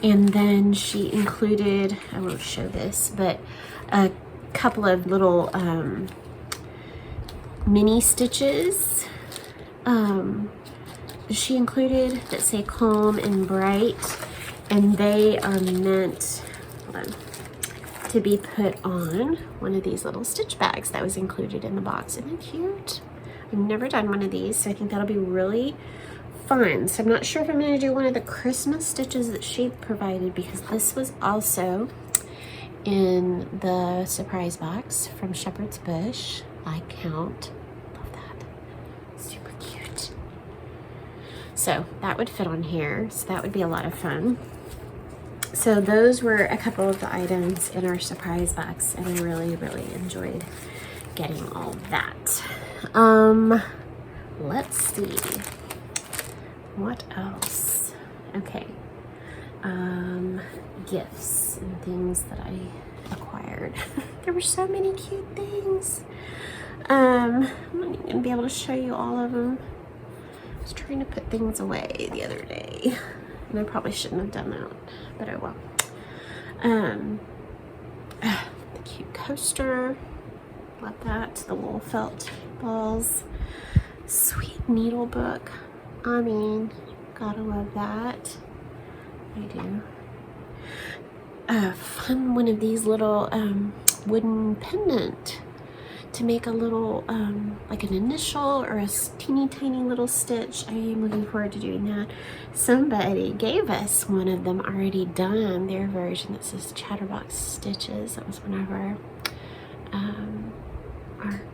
And then she included, I won't show this, but a couple of little mini stitches she included that say Calm and Bright, and they are meant, hold on, to be put on one of these little stitch bags that was included in the box. Isn't that cute? I've never done one of these, so I think that'll be really fun. So I'm not sure if I'm going to do one of the Christmas stitches that she provided, because this was also in the surprise box from Shepherd's Bush. I count. Love that. Super cute. So that would fit on here. So that would be a lot of fun. So those were a couple of the items in our surprise box, and I really, really enjoyed getting all of that. Let's see. What else? Okay. Gifts and things that I acquired. There were so many cute things. I'm not even gonna be able to show you all of them. I was trying to put things away the other day, and I probably shouldn't have done that, but I will. The cute coaster, love that. The wool felt balls, sweet needle book. I mean, gotta love that. I do. Fun one of these little wooden pendant to make a little like an initial or a teeny tiny little stitch. I am looking forward to doing that. Somebody gave us one of them already done, their version that says Chatterbox Stitches. That was one of our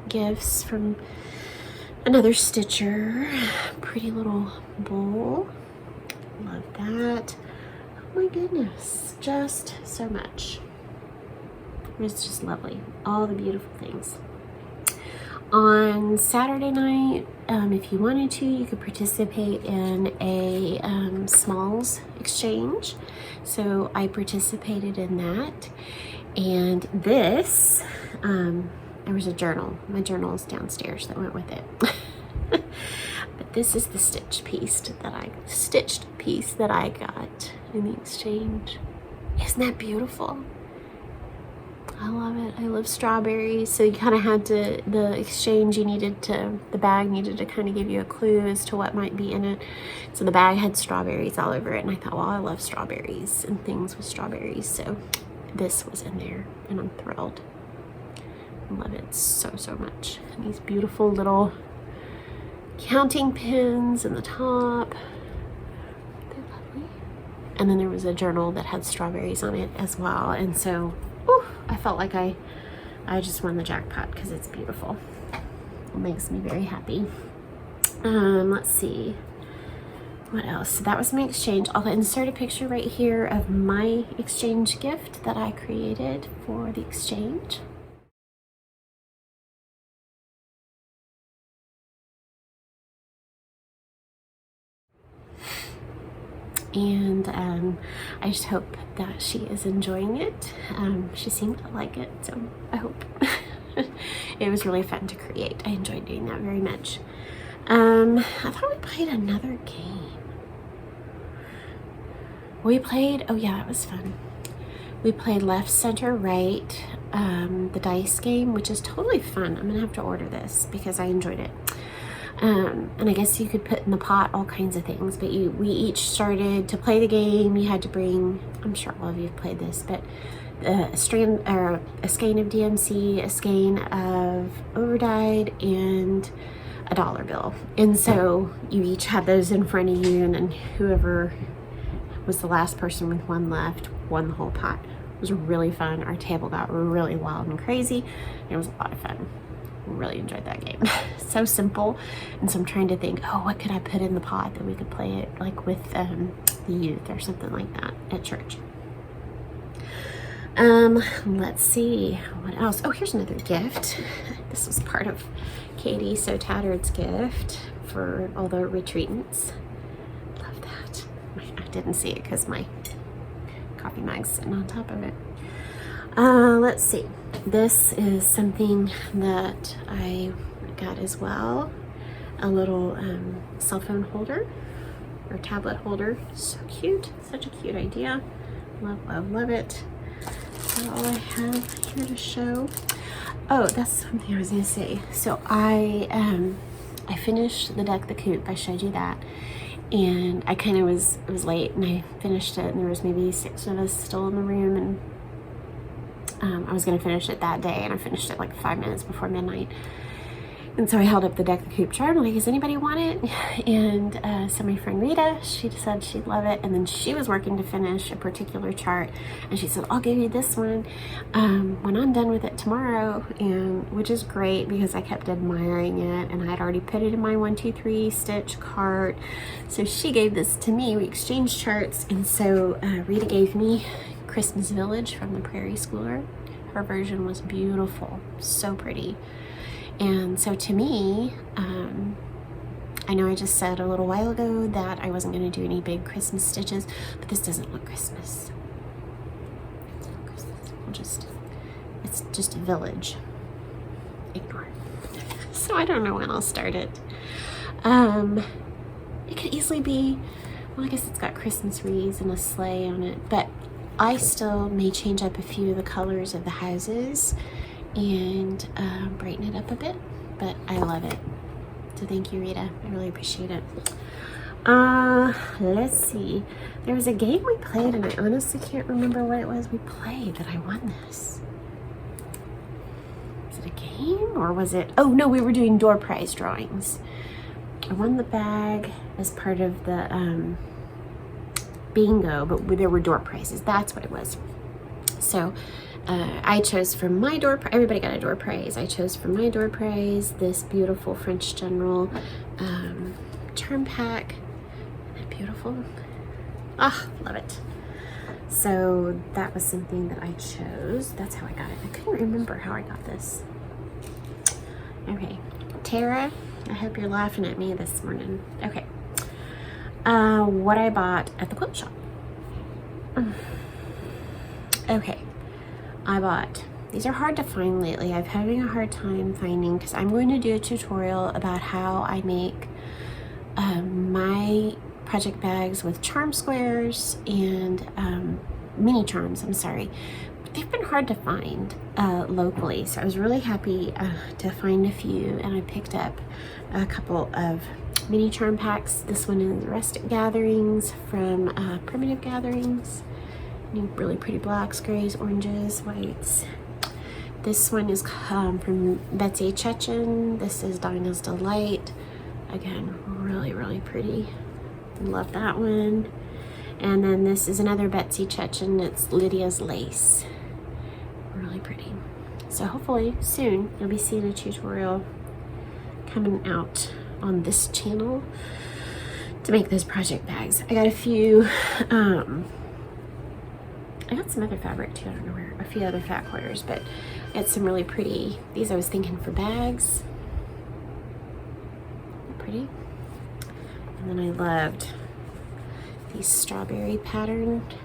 gifts from another stitcher. Pretty little bowl. Love that. Oh my goodness, just so much. It was just lovely. All the beautiful things. On Saturday night, if you wanted to, you could participate in a smalls exchange. So I participated in that. And this, there was a journal. My journal is downstairs that went with it. But this is the stitched piece that I got in the exchange. Isn't that beautiful? I love it. I love strawberries. So you kind of had to, the exchange the bag needed to kind of give you a clue as to what might be in it. So the bag had strawberries all over it, and I thought, well, I love strawberries and things with strawberries. So this was in there, and I'm thrilled. I love it so, so much. And these beautiful little counting pins in the top. They're lovely. And then there was a journal that had strawberries on it as well. And so, I felt like I just won the jackpot because it's beautiful. It makes me very happy. Let's see. What else? So that was my exchange. I'll insert a picture right here of my exchange gift that I created for the exchange. And I just hope that she is enjoying it. She seemed to like it, so I hope. It was really fun to create. I enjoyed doing that very much. I thought we played another game. We played, oh yeah, that was fun. We played left, center, right, the dice game, which is totally fun. I'm gonna have to order this because I enjoyed it. And I guess you could put in the pot all kinds of things, but we each started to play the game. You had to bring, I'm sure all of you have played this, but a skein of DMC, a skein of overdyed, and a dollar bill. And so you each had those in front of you, and then whoever was the last person with one left won the whole pot. It was really fun. Our table got really wild and crazy. It was a lot of fun. Really enjoyed that game. So simple. And so I'm trying to think, oh, what could I put in the pot that we could play it like with the youth or something like that at church. Let's see what else. Oh, here's another gift. This was part of Katie So Tattered's gift for all the retreatants. Love that. I didn't see it because my coffee mug's sitting on top of it. Let's see. This is something that I got as well. A little cell phone holder or tablet holder. So cute. Such a cute idea. Love, love, love it. That's all I have here to show. Oh, that's something I was going to say. So I finished the Deck the Coop. I showed you that. And I kind of it was late and I finished it, and there was maybe 6 of us still in the room, and I was going to finish it that day, and I finished it like 5 minutes before midnight. And so I held up the Deck the Coop chart. I'm like, does anybody want it? And so my friend Rita, she said she'd love it. And then she was working to finish a particular chart. And she said, I'll give you this one when I'm done with it tomorrow. And which is great because I kept admiring it. And I had already put it in my 1, 2, 3 stitch cart. So she gave this to me. We exchanged charts. And so Rita gave me Christmas Village from the Prairie Schooler. Her version was beautiful. So pretty. And so to me, I know I just said a little while ago that I wasn't going to do any big Christmas stitches, but this doesn't look Christmas. It doesn't look Christmas. It's just a village. Ignore. So I don't know when I'll start it. It could easily be, well, I guess it's got Christmas wreaths and a sleigh on it, but I still may change up a few of the colors of the houses and brighten it up a bit, but I love it. So thank you, Rita. I really appreciate it. Let's see. There was a game we played and I honestly can't remember what it was we played that I won this. Was it a game or was it? Oh no, we were doing door prize drawings. I won the bag as part of the bingo, but there were door prizes. That's what it was. So I chose for my door prize, everybody got a door prize. I chose for my door prize this beautiful French General charm pack. Isn't that beautiful? Ah, love it. So that was something that I chose. That's how I got it. I couldn't remember how I got this. Okay, Tara, I hope you're laughing at me this morning. Okay, what I bought at the quilt shop. Okay. I bought, these are hard to find lately. I'm having a hard time finding because I'm going to do a tutorial about how I make my project bags with charm squares and mini charms, I'm sorry. But they've been hard to find locally. So I was really happy to find a few and I picked up a couple of mini charm packs. This one is Rustic Gatherings from Primitive Gatherings. Really pretty blacks, grays, oranges, whites. This one is from Betsy Chechen. This is Dinah's Delight. Again, really, really pretty. Love that one. And then this is another Betsy Chechen. It's Lydia's Lace. Really pretty. So hopefully soon you'll be seeing a tutorial coming out on this channel to make those project bags. I got a few I got some other fabric too, I don't know where, a few other fat quarters, but it's some really pretty, these I was thinking for bags. Pretty. And then I loved these strawberry patterned,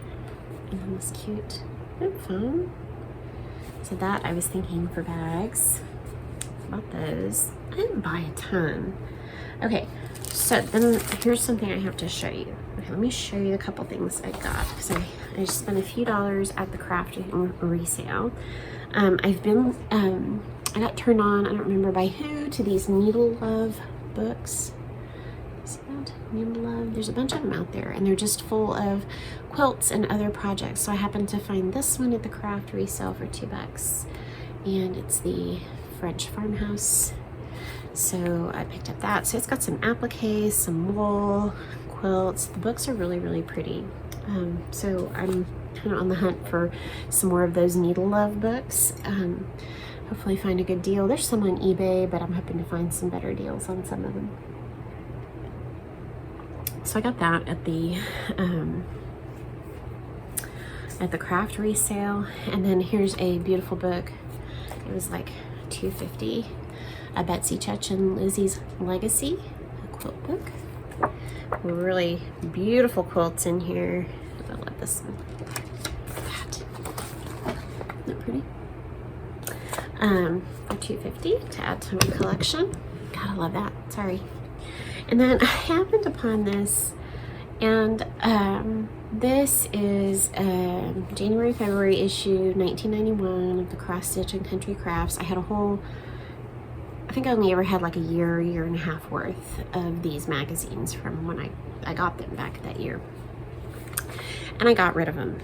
and then this cute foam. So that I was thinking for bags. Bought those. I didn't buy a ton. Okay, so then here's something I have to show you. Okay, let me show you a couple things I got because I just spent a few dollars at the crafting resale. I got turned on, I don't remember by who, to these Needle Love books. See that? Needle Love. There's a bunch of them out there and they're just full of quilts and other projects. So I happened to find this one at the craft resale for $2. And it's the French Farmhouse. So I picked up that. So it's got some appliques, some wool, quilts. The books are really, really pretty. So I'm kind of on the hunt for some more of those Needle Love books. Hopefully find a good deal. There's some on eBay, but I'm hoping to find some better deals on some of them. So I got that at the craft resale. And then here's a beautiful book. It was like $2.50. A Betsy Chechen Lizzie's Legacy, a quilt book. Really beautiful quilts in here. I love this one. That. Isn't that pretty? For $2.50 to add to my collection. Gotta love that. Sorry. And then I happened upon this, and this is January, February issue 1991 of the Cross Stitch and Country Crafts. I had a whole, I think I only ever had like a year and a half worth of these magazines from when I got them back that year. And I got rid of them.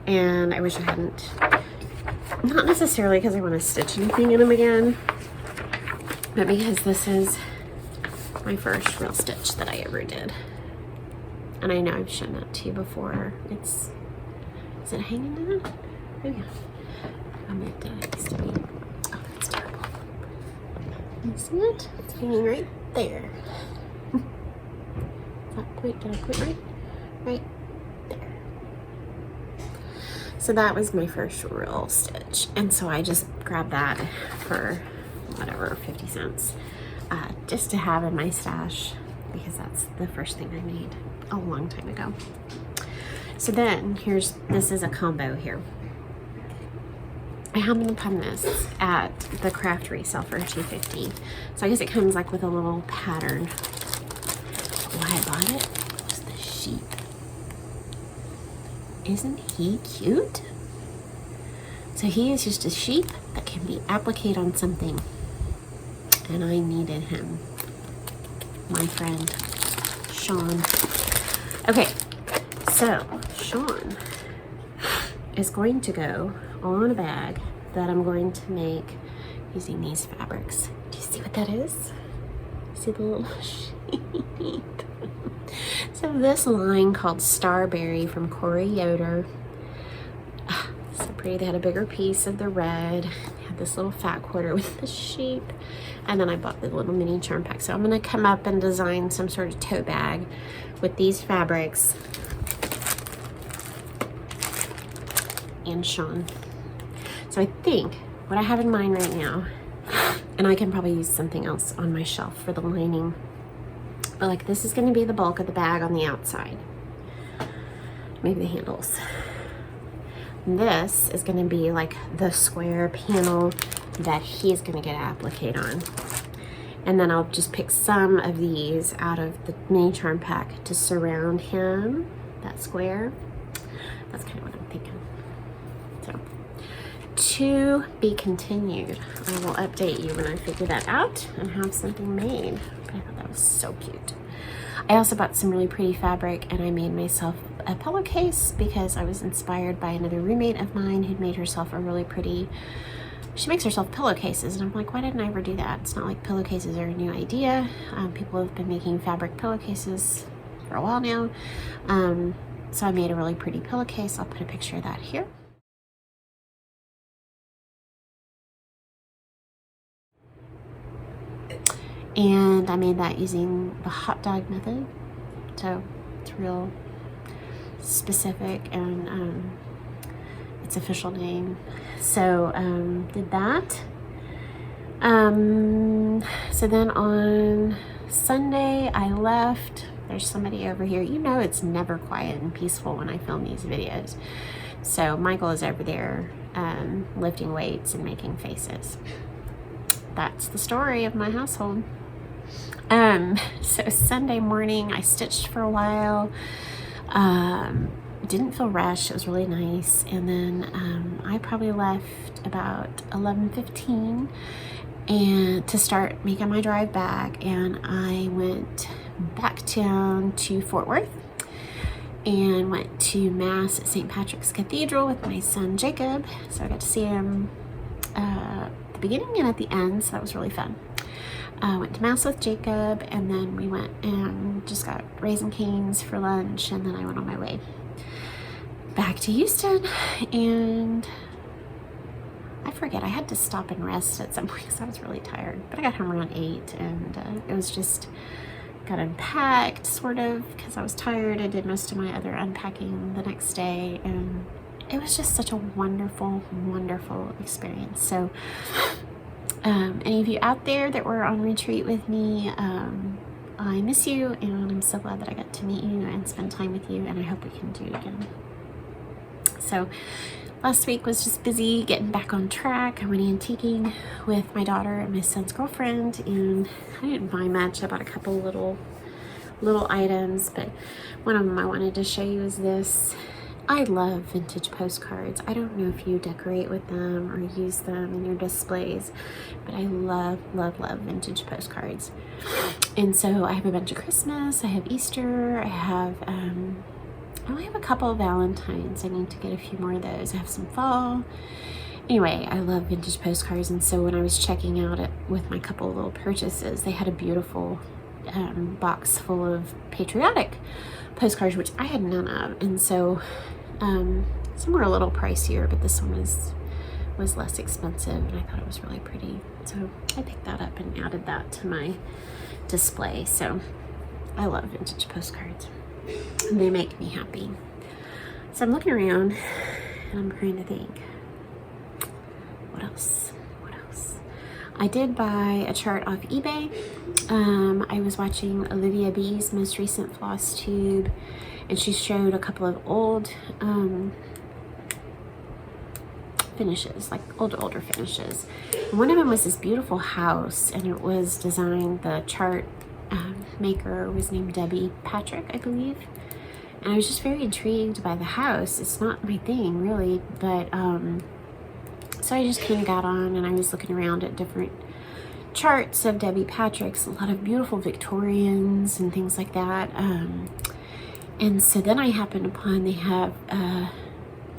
And I wish I hadn't. Not necessarily because I want to stitch anything in them again, but because this is my first real stitch that I ever did. And I know I've shown that to you before. Is it hanging there? Oh yeah. It used to be. Oh, that's terrible. You see it? It's hanging right there. Did I point right? Right there. So that was my first real stitch. And so I just grabbed that for whatever, 50 cents. Just to have in my stash, because that's the first thing I made a long time ago. So then this is a combo here. I happened upon this at the craft resale for $2.50. So I guess it comes like with a little pattern. Why I bought it was the sheep. Isn't he cute? So he is just a sheep that can be appliqued on something. And I needed him. My friend, Sean. Okay, so Sean is going to go on a bag that I'm going to make using these fabrics. Do you see what that is? See the little sheep? So this line called Starberry from Corey Yoder. So pretty. They had a bigger piece of the red. They had this little fat quarter with the sheep. And then I bought the little mini charm pack. So I'm going to come up and design some sort of tote bag with these fabrics and Sean. So I think what I have in mind right now, and I can probably use something else on my shelf for the lining, but like this is going to be the bulk of the bag on the outside. Maybe the handles. This is going to be like the square panel that he's going to get appliqued on. And then I'll just pick some of these out of the mini charm pack to surround him, that square. That's kind of what I'm thinking. So, to be continued. I will update you when I figure that out and have something made. But I thought that was so cute. I also bought some really pretty fabric and I made myself a pillowcase because I was inspired by another roommate of mine who'd made herself a really pretty, she makes herself pillowcases, and I'm like, why didn't I ever do that? It's not like pillowcases are a new idea. People have been making fabric pillowcases for a while now. So I made a really pretty pillowcase. I'll put a picture of that here. And I made that using the hot dog method. So it's real specific and its official name. So did that. So then on Sunday I left. There's somebody over here. You know it's never quiet and peaceful when I film these videos. So Michael is over there lifting weights and making faces. That's the story of my household. So Sunday morning I stitched for a while. Didn't feel rushed. It was really nice. And then I probably left about 11:15 and to start making my drive back, and I went back down to Fort Worth and went to Mass at St. Patrick's Cathedral with my son Jacob. So I got to see him at the beginning and at the end, so that was really fun. Went to Mass with Jacob, and then we went and just got Raisin Cane's for lunch, and then I went on my way back to Houston. And I forget, I had to stop and rest at some point because I was really tired, but I got home around 8, and it was just got unpacked sort of because I was tired. I did most of my other unpacking the next day, and it was just such a wonderful experience. So any of you out there that were on retreat with me, I miss you, and I'm so glad that I got to meet you and spend time with you, and I hope we can do it again. So last week was just busy getting back on track. I went antiquing with my daughter and my son's girlfriend, and I didn't buy much. I bought a couple little items, but one of them I wanted to show you is this. I love vintage postcards. I don't know if you decorate with them or use them in your displays, but I love vintage postcards. And so I have a bunch of Christmas, I have Easter, I only have a couple of Valentines. I need to get a few more of those. I have some fall, Anyway, I love vintage postcards, and so when I was checking out it with my couple of little purchases, they had a beautiful box full of patriotic postcards, which I had none of, and so some were a little pricier, but this one was less expensive, and I thought it was really pretty, so I picked that up and added that to my display. So I love vintage postcards, and they make me happy. So I'm looking around and I'm trying to think, what else? I did buy a chart off eBay. I was watching Olivia B's most recent FlossTube, and she showed a couple of old finishes, like older finishes. And one of them was this beautiful house, and it was designed, the chart maker was named Debbie Patrick, I believe. And I was just very intrigued by the house. It's not my thing really, but so I just kind of got on and I was looking around at different charts of Debbie Patrick's, a lot of beautiful Victorians and things like that. And so then I happened upon, they have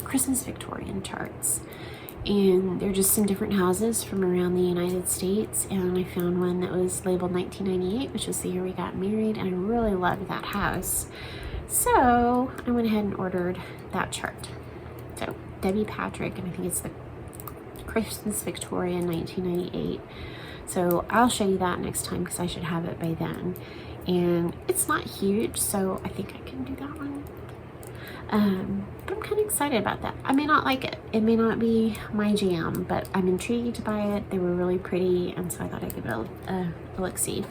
Christmas Victorian charts, and they're just some different houses from around the United States, and I found one that was labeled 1998, which was the year we got married, and I really loved that house. So I went ahead and ordered that chart. So Debbie Patrick, and I think it's the Christmas Victorian 1998. So I'll show you that next time because I should have it by then. And it's not huge, so I think I can do that one. But I'm kind of excited about that. I may not like it. It may not be my jam, but I'm intrigued by it. They were really pretty, and so I thought I'd give it a look-see.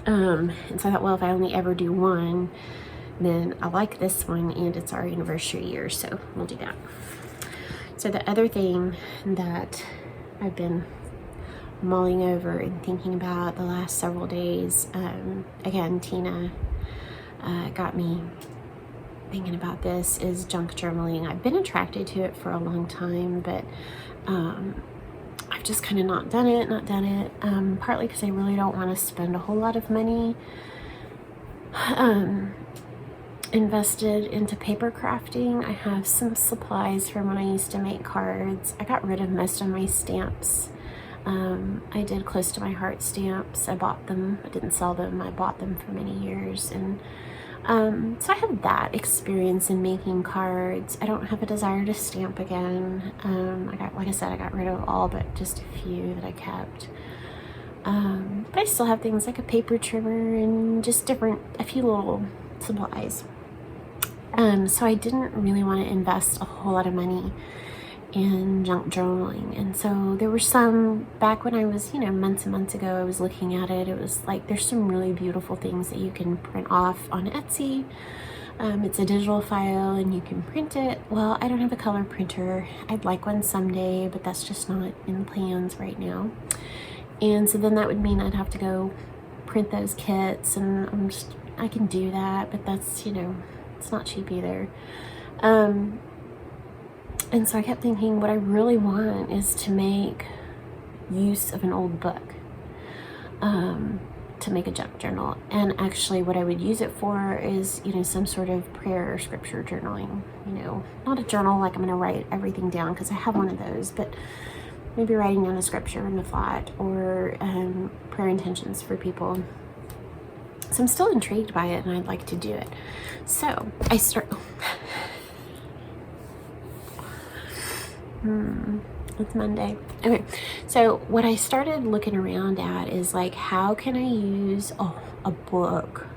And so I thought, well, if I only ever do one, then I like this one, and it's our anniversary year, so we'll do that. So the other thing that I've been mulling over and thinking about the last several days, again, Tina got me thinking about this, is junk journaling. I've been attracted to it for a long time, but I've just kind of not done it, partly because I really don't want to spend a whole lot of money invested into paper crafting. I have some supplies from when I used to make cards. I got rid of most of my stamps. I did close to my heart stamps. I bought them. I didn't sell them. I bought them for many years, and so I have that experience in making cards. I don't have a desire to stamp again. Like I said, I got rid of all but just a few that I kept. But I still have things like a paper trimmer and just a few little supplies. So I didn't really want to invest a whole lot of money in junk journaling. And so there were some, back when I was, months and months ago, I was looking at it. It was like, there's some really beautiful things that you can print off on Etsy. It's a digital file and you can print it. Well, I don't have a color printer. I'd like one someday, but that's just not in the plans right now. And so then that would mean I'd have to go print those kits, and I can do that, but that's, it's not cheap either. And so I kept thinking, what I really want is to make use of an old book to make a junk journal. And actually what I would use it for is, some sort of prayer or scripture journaling, not a journal like I'm going to write everything down, because I have one of those, but maybe writing down a scripture in the flat, or prayer intentions for people. So I'm still intrigued by it, and I'd like to do it. So I it's Monday. Okay, so what I started looking around at is like, how can I use a book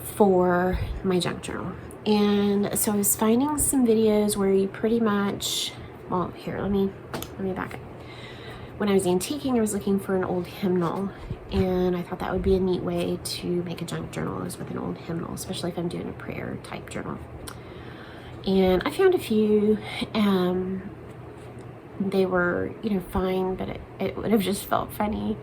for my junk journal? And so I was finding some videos where you pretty much, well, here, let me back up. When I was antiquing, I was looking for an old hymnal, and I thought that would be a neat way to make a junk journal, is with an old hymnal, especially if I'm doing a prayer type journal. And I found a few, they were, fine, but it would have just felt funny.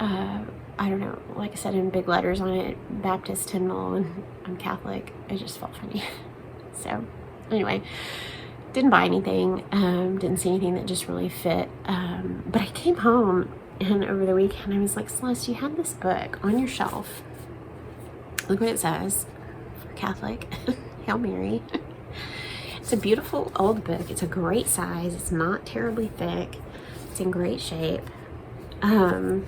I don't know, like I said, in big letters on it, Baptist hymnal, and I'm Catholic. It just felt funny. So anyway, didn't buy anything, didn't see anything that just really fit. But I came home, and over the weekend I was like, Celeste, you had this book on your shelf. Look what it says, for Catholic, Hail Mary. It's a beautiful old book. It's a great size. It's not terribly thick. It's in great shape. I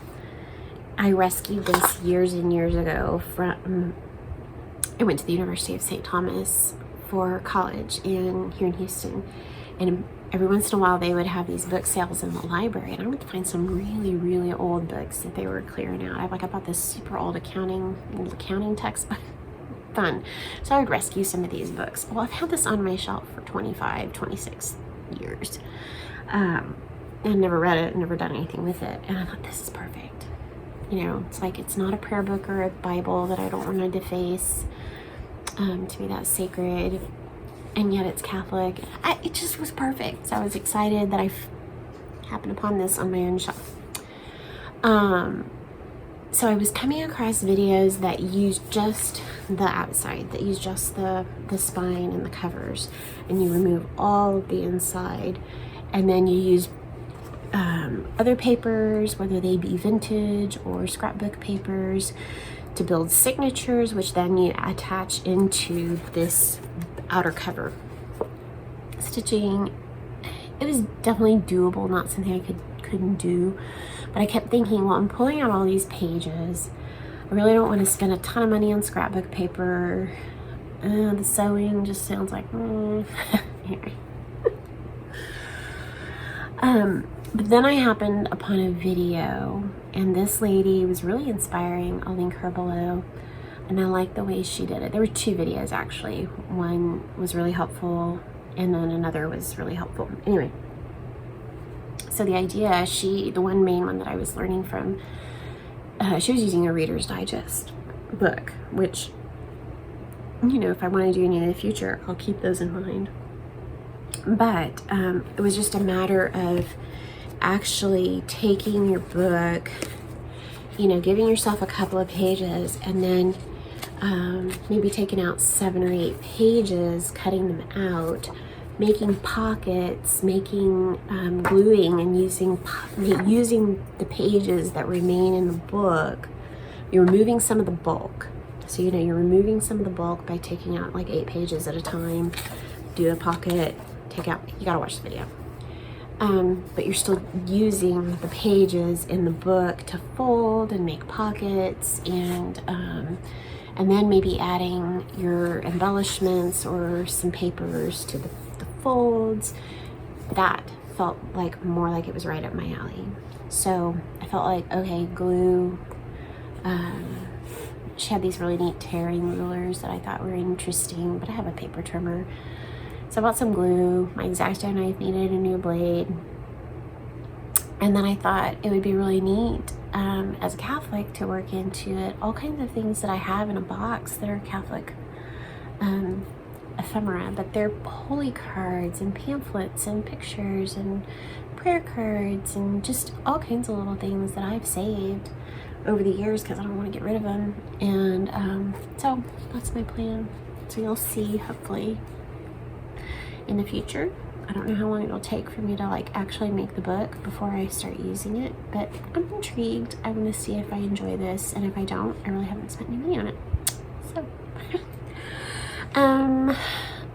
rescued this years and years ago from, I went to the University of St. Thomas for college here in Houston, and every once in a while they would have these book sales in the library, and I would find some really, really old books that they were clearing out. I bought this super old accounting textbook. Fun. So I would rescue some of these books. Well, I've had this on my shelf for 25, 26 years. And never read it, never done anything with it. And I thought, this is perfect. You know, it's like, it's not a prayer book or a Bible that I don't want to deface. To me, that's sacred. And yet it's Catholic. It just was perfect. So I was excited that I happened upon this on my own shelf. So I was coming across videos that use just the outside, that use just the spine and the covers, and you remove all of the inside, and then you use other papers, whether they be vintage or scrapbook papers, to build signatures, which then you attach into this outer cover. Stitching, it was definitely doable, not something I couldn't do, but I kept thinking, well, I'm pulling out all these pages. I really don't want to spend a ton of money on scrapbook paper. The sewing just sounds like, anyway. But then I happened upon a video, and this lady was really inspiring. I'll link her below. And I like the way she did it. There were two videos, actually. One was really helpful, and then another was really helpful. Anyway, so the idea, the one main one that I was learning from, she was using a Reader's Digest book, which, you know, if I want to do any in the future, I'll keep those in mind. But it was just a matter of actually taking your book, you know, giving yourself a couple of pages, and then maybe taking out 7 or 8 pages, cutting them out, making pockets, making gluing, and using the pages that remain in the book. You're removing some of the bulk. So, you know, you're removing some of the bulk by taking out like 8 pages at a time. Do a pocket, take out, you gotta watch the video. But you're still using the pages in the book to fold and make pockets, and then maybe adding your embellishments or some papers to the folds. That felt like more like it was right up my alley. So I felt like, okay, glue. She had these really neat tearing rulers that I thought were interesting, but I have a paper trimmer. So I bought some glue. My X-Acto knife needed a new blade. And then I thought it would be really neat as a Catholic to work into it all kinds of things that I have in a box that are Catholic ephemera, but they're holy cards and pamphlets and pictures and prayer cards and just all kinds of little things that I've saved over the years because I don't want to get rid of them. And so that's my plan. So you'll see, hopefully, in the future. I don't know how long it'll take for me to like actually make the book before I start using it, but I'm intrigued. I want to see if I enjoy this, and if I don't, I really haven't spent any money on it. So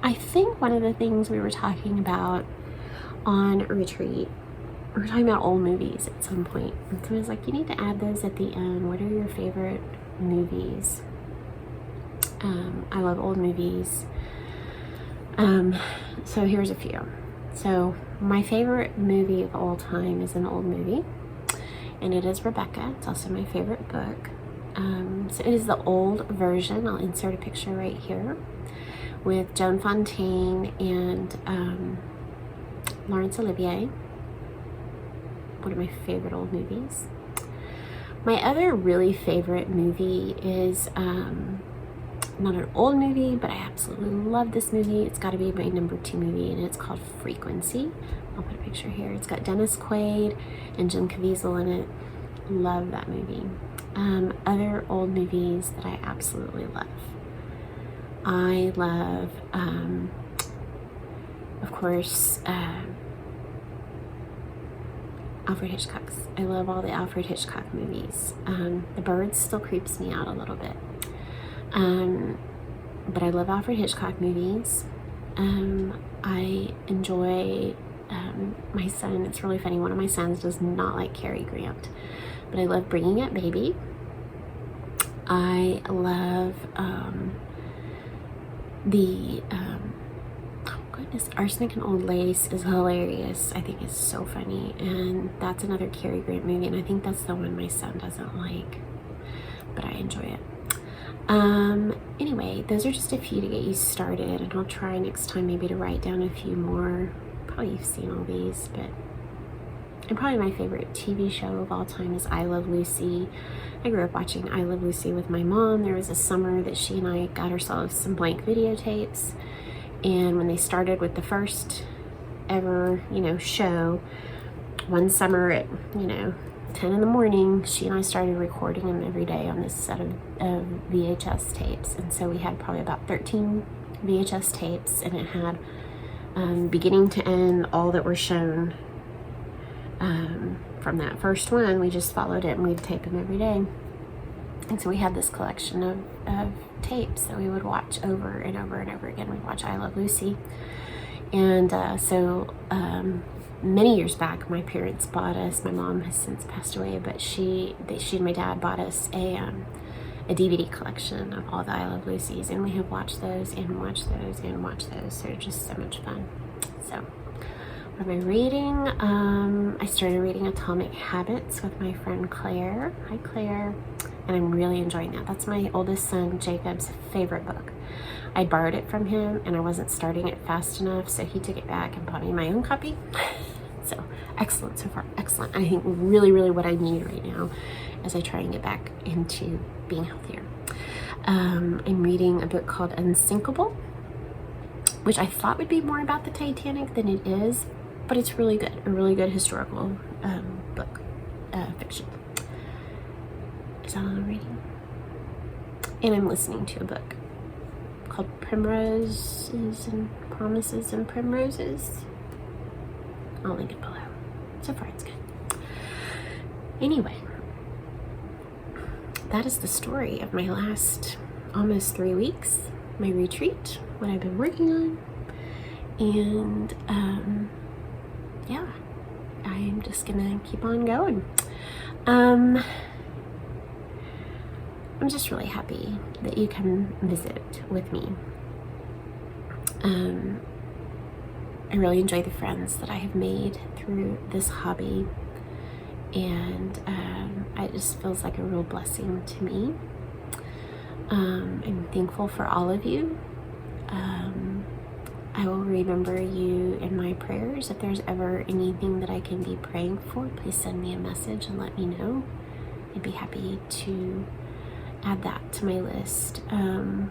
I think one of the things we were talking about on a retreat, we were talking about old movies at some point, and so I was like, you need to add those at the end. What are your favorite movies? I love old movies. So here's a few. So my favorite movie of all time is an old movie, and it is Rebecca. It's also my favorite book. So it is the old version. I'll insert a picture right here with Joan Fontaine and Laurence Olivier. One of my favorite old movies. My other really favorite movie is not an old movie, but I absolutely love this movie. It's got to be my number 2 movie, and it's called Frequency. I'll put a picture here. It's got Dennis Quaid and Jim Caviezel in it. Love that movie. Other old movies that I absolutely love. I love, of course, Alfred Hitchcock's. I love all the Alfred Hitchcock movies. The Birds still creeps me out a little bit. But I love Alfred Hitchcock movies. I enjoy my son. It's really funny. One of my sons does not like Cary Grant, but I love Bringing Up Baby. I love oh goodness, Arsenic and Old Lace is hilarious. I think it's so funny, and that's another Cary Grant movie, and I think that's the one my son doesn't like, but I enjoy it. Anyway, those are just a few to get you started, and I'll try next time maybe to write down a few more. Probably you've seen all these, but and probably my favorite TV show of all time is I Love Lucy. I grew up watching I Love Lucy with my mom. There was a summer that she and I got ourselves some blank videotapes, and when they started with the first ever, show, one summer at, 10 in the morning, she and I started recording them every day on this set of VHS tapes. And so we had probably about 13 VHS tapes, and it had beginning to end all that were shown from that first one. We just followed it, and we'd tape them every day. And so we had this collection of tapes that we would watch over and over and over again. We'd watch I Love Lucy. And so many years back, my parents bought us, my mom has since passed away, but she and my dad bought us a DVD collection of all the I Love Lucy's, and we have watched those and watched those and watched those. So they're just so much fun. So what am I reading? I started reading Atomic Habits with my friend Claire. Hi, Claire. And I'm really enjoying that. That's my oldest son, Jacob's favorite book. I borrowed it from him, and I wasn't starting it fast enough, so he took it back and bought me my own copy. So excellent so far, excellent. I think really, really what I need right now as I try and get back into being healthier. I'm reading a book called Unsinkable, which I thought would be more about the Titanic than it is, but it's really good, a really good historical book, fiction. Is that all I'm reading? And I'm listening to a book called Primroses and Promises and Primroses. I'll link it below. So far it's good. Anyway, that is the story of my last almost 3 weeks, my retreat, what I've been working on, and yeah, I'm just gonna keep on going. I'm just really happy that you come visit with me. I really enjoy the friends that I have made through this hobby, and it just feels like a real blessing to me. I'm thankful for all of you. I will remember you in my prayers. If there's ever anything that I can be praying for, please send me a message and let me know. I'd be happy to add that to my list. And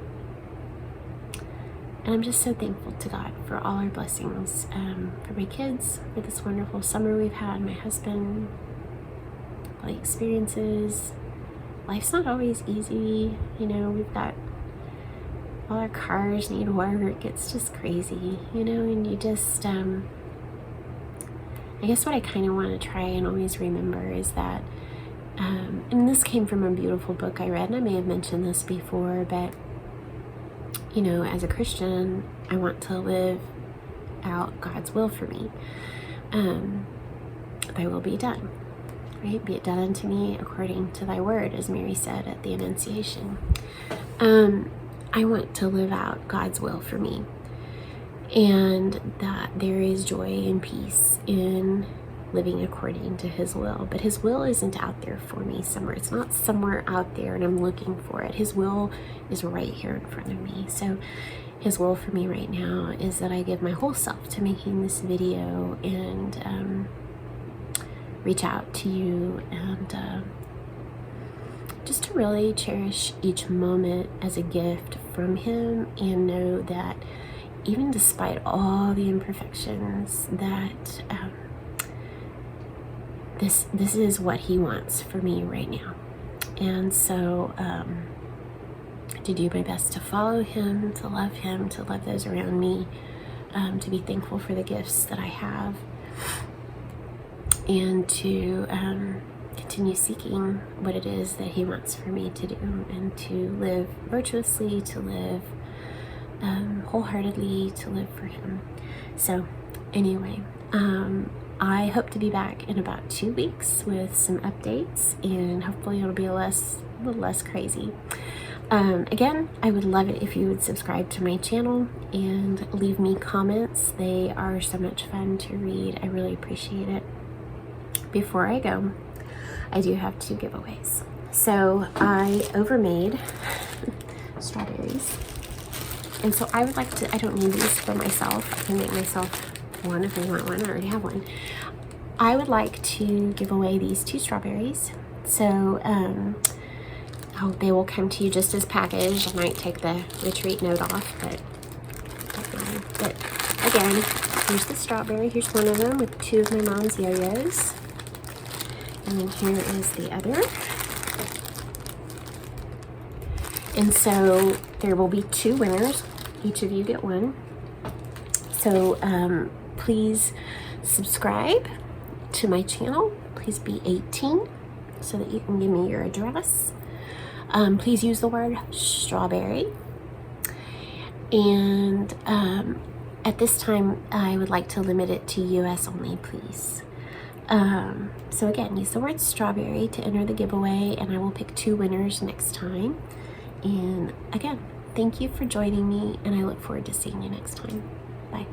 I'm just so thankful to God for all our blessings, for my kids, for this wonderful summer we've had, my husband, all the experiences. Life's not always easy, we've got all our cars need work. It's just crazy, and you just, I guess what I kind of want to try and always remember is that, and this came from a beautiful book I read, and I may have mentioned this before, but as a Christian, I want to live out God's will for me. Thy will be done, right? Be it done unto me according to thy word, as Mary said at the Annunciation. I want to live out God's will for me, and that there is joy and peace in living according to his will. But his will isn't out there for me somewhere. It's not somewhere out there and I'm looking for it. His will is right here in front of me. So his will for me right now is that I give my whole self to making this video and reach out to you, and just to really cherish each moment as a gift from him, and know that even despite all the imperfections, that this is what he wants for me right now. And so to do my best to follow him, to love those around me, to be thankful for the gifts that I have, and to continue seeking what it is that he wants for me to do, and to live virtuously, to live wholeheartedly to live for him. So anyway, I hope to be back in about 2 weeks with some updates, and hopefully it'll be a little less crazy. Again, I would love it if you would subscribe to my channel and leave me comments. They are so much fun to read. I really appreciate it. Before I go, I do have 2 giveaways. So I overmade strawberries. And so I would like to, I don't need these for myself. I can make myself one if I want one. I already have one. I would like to give away these 2 strawberries. So they will come to you just as packaged. I might take the retreat note off, but don't matter. But again, here's the strawberry. Here's one of them with 2 of my mom's yo-yos. And then here is the other. And so there will be 2 winners. Each of you get one. So please subscribe to my channel. Please be 18 so that you can give me your address. Please use the word strawberry. And at this time, I would like to limit it to US only, please. So again, use the word strawberry to enter the giveaway, and I will pick 2 winners next time. And again, thank you for joining me, and I look forward to seeing you next time. Bye.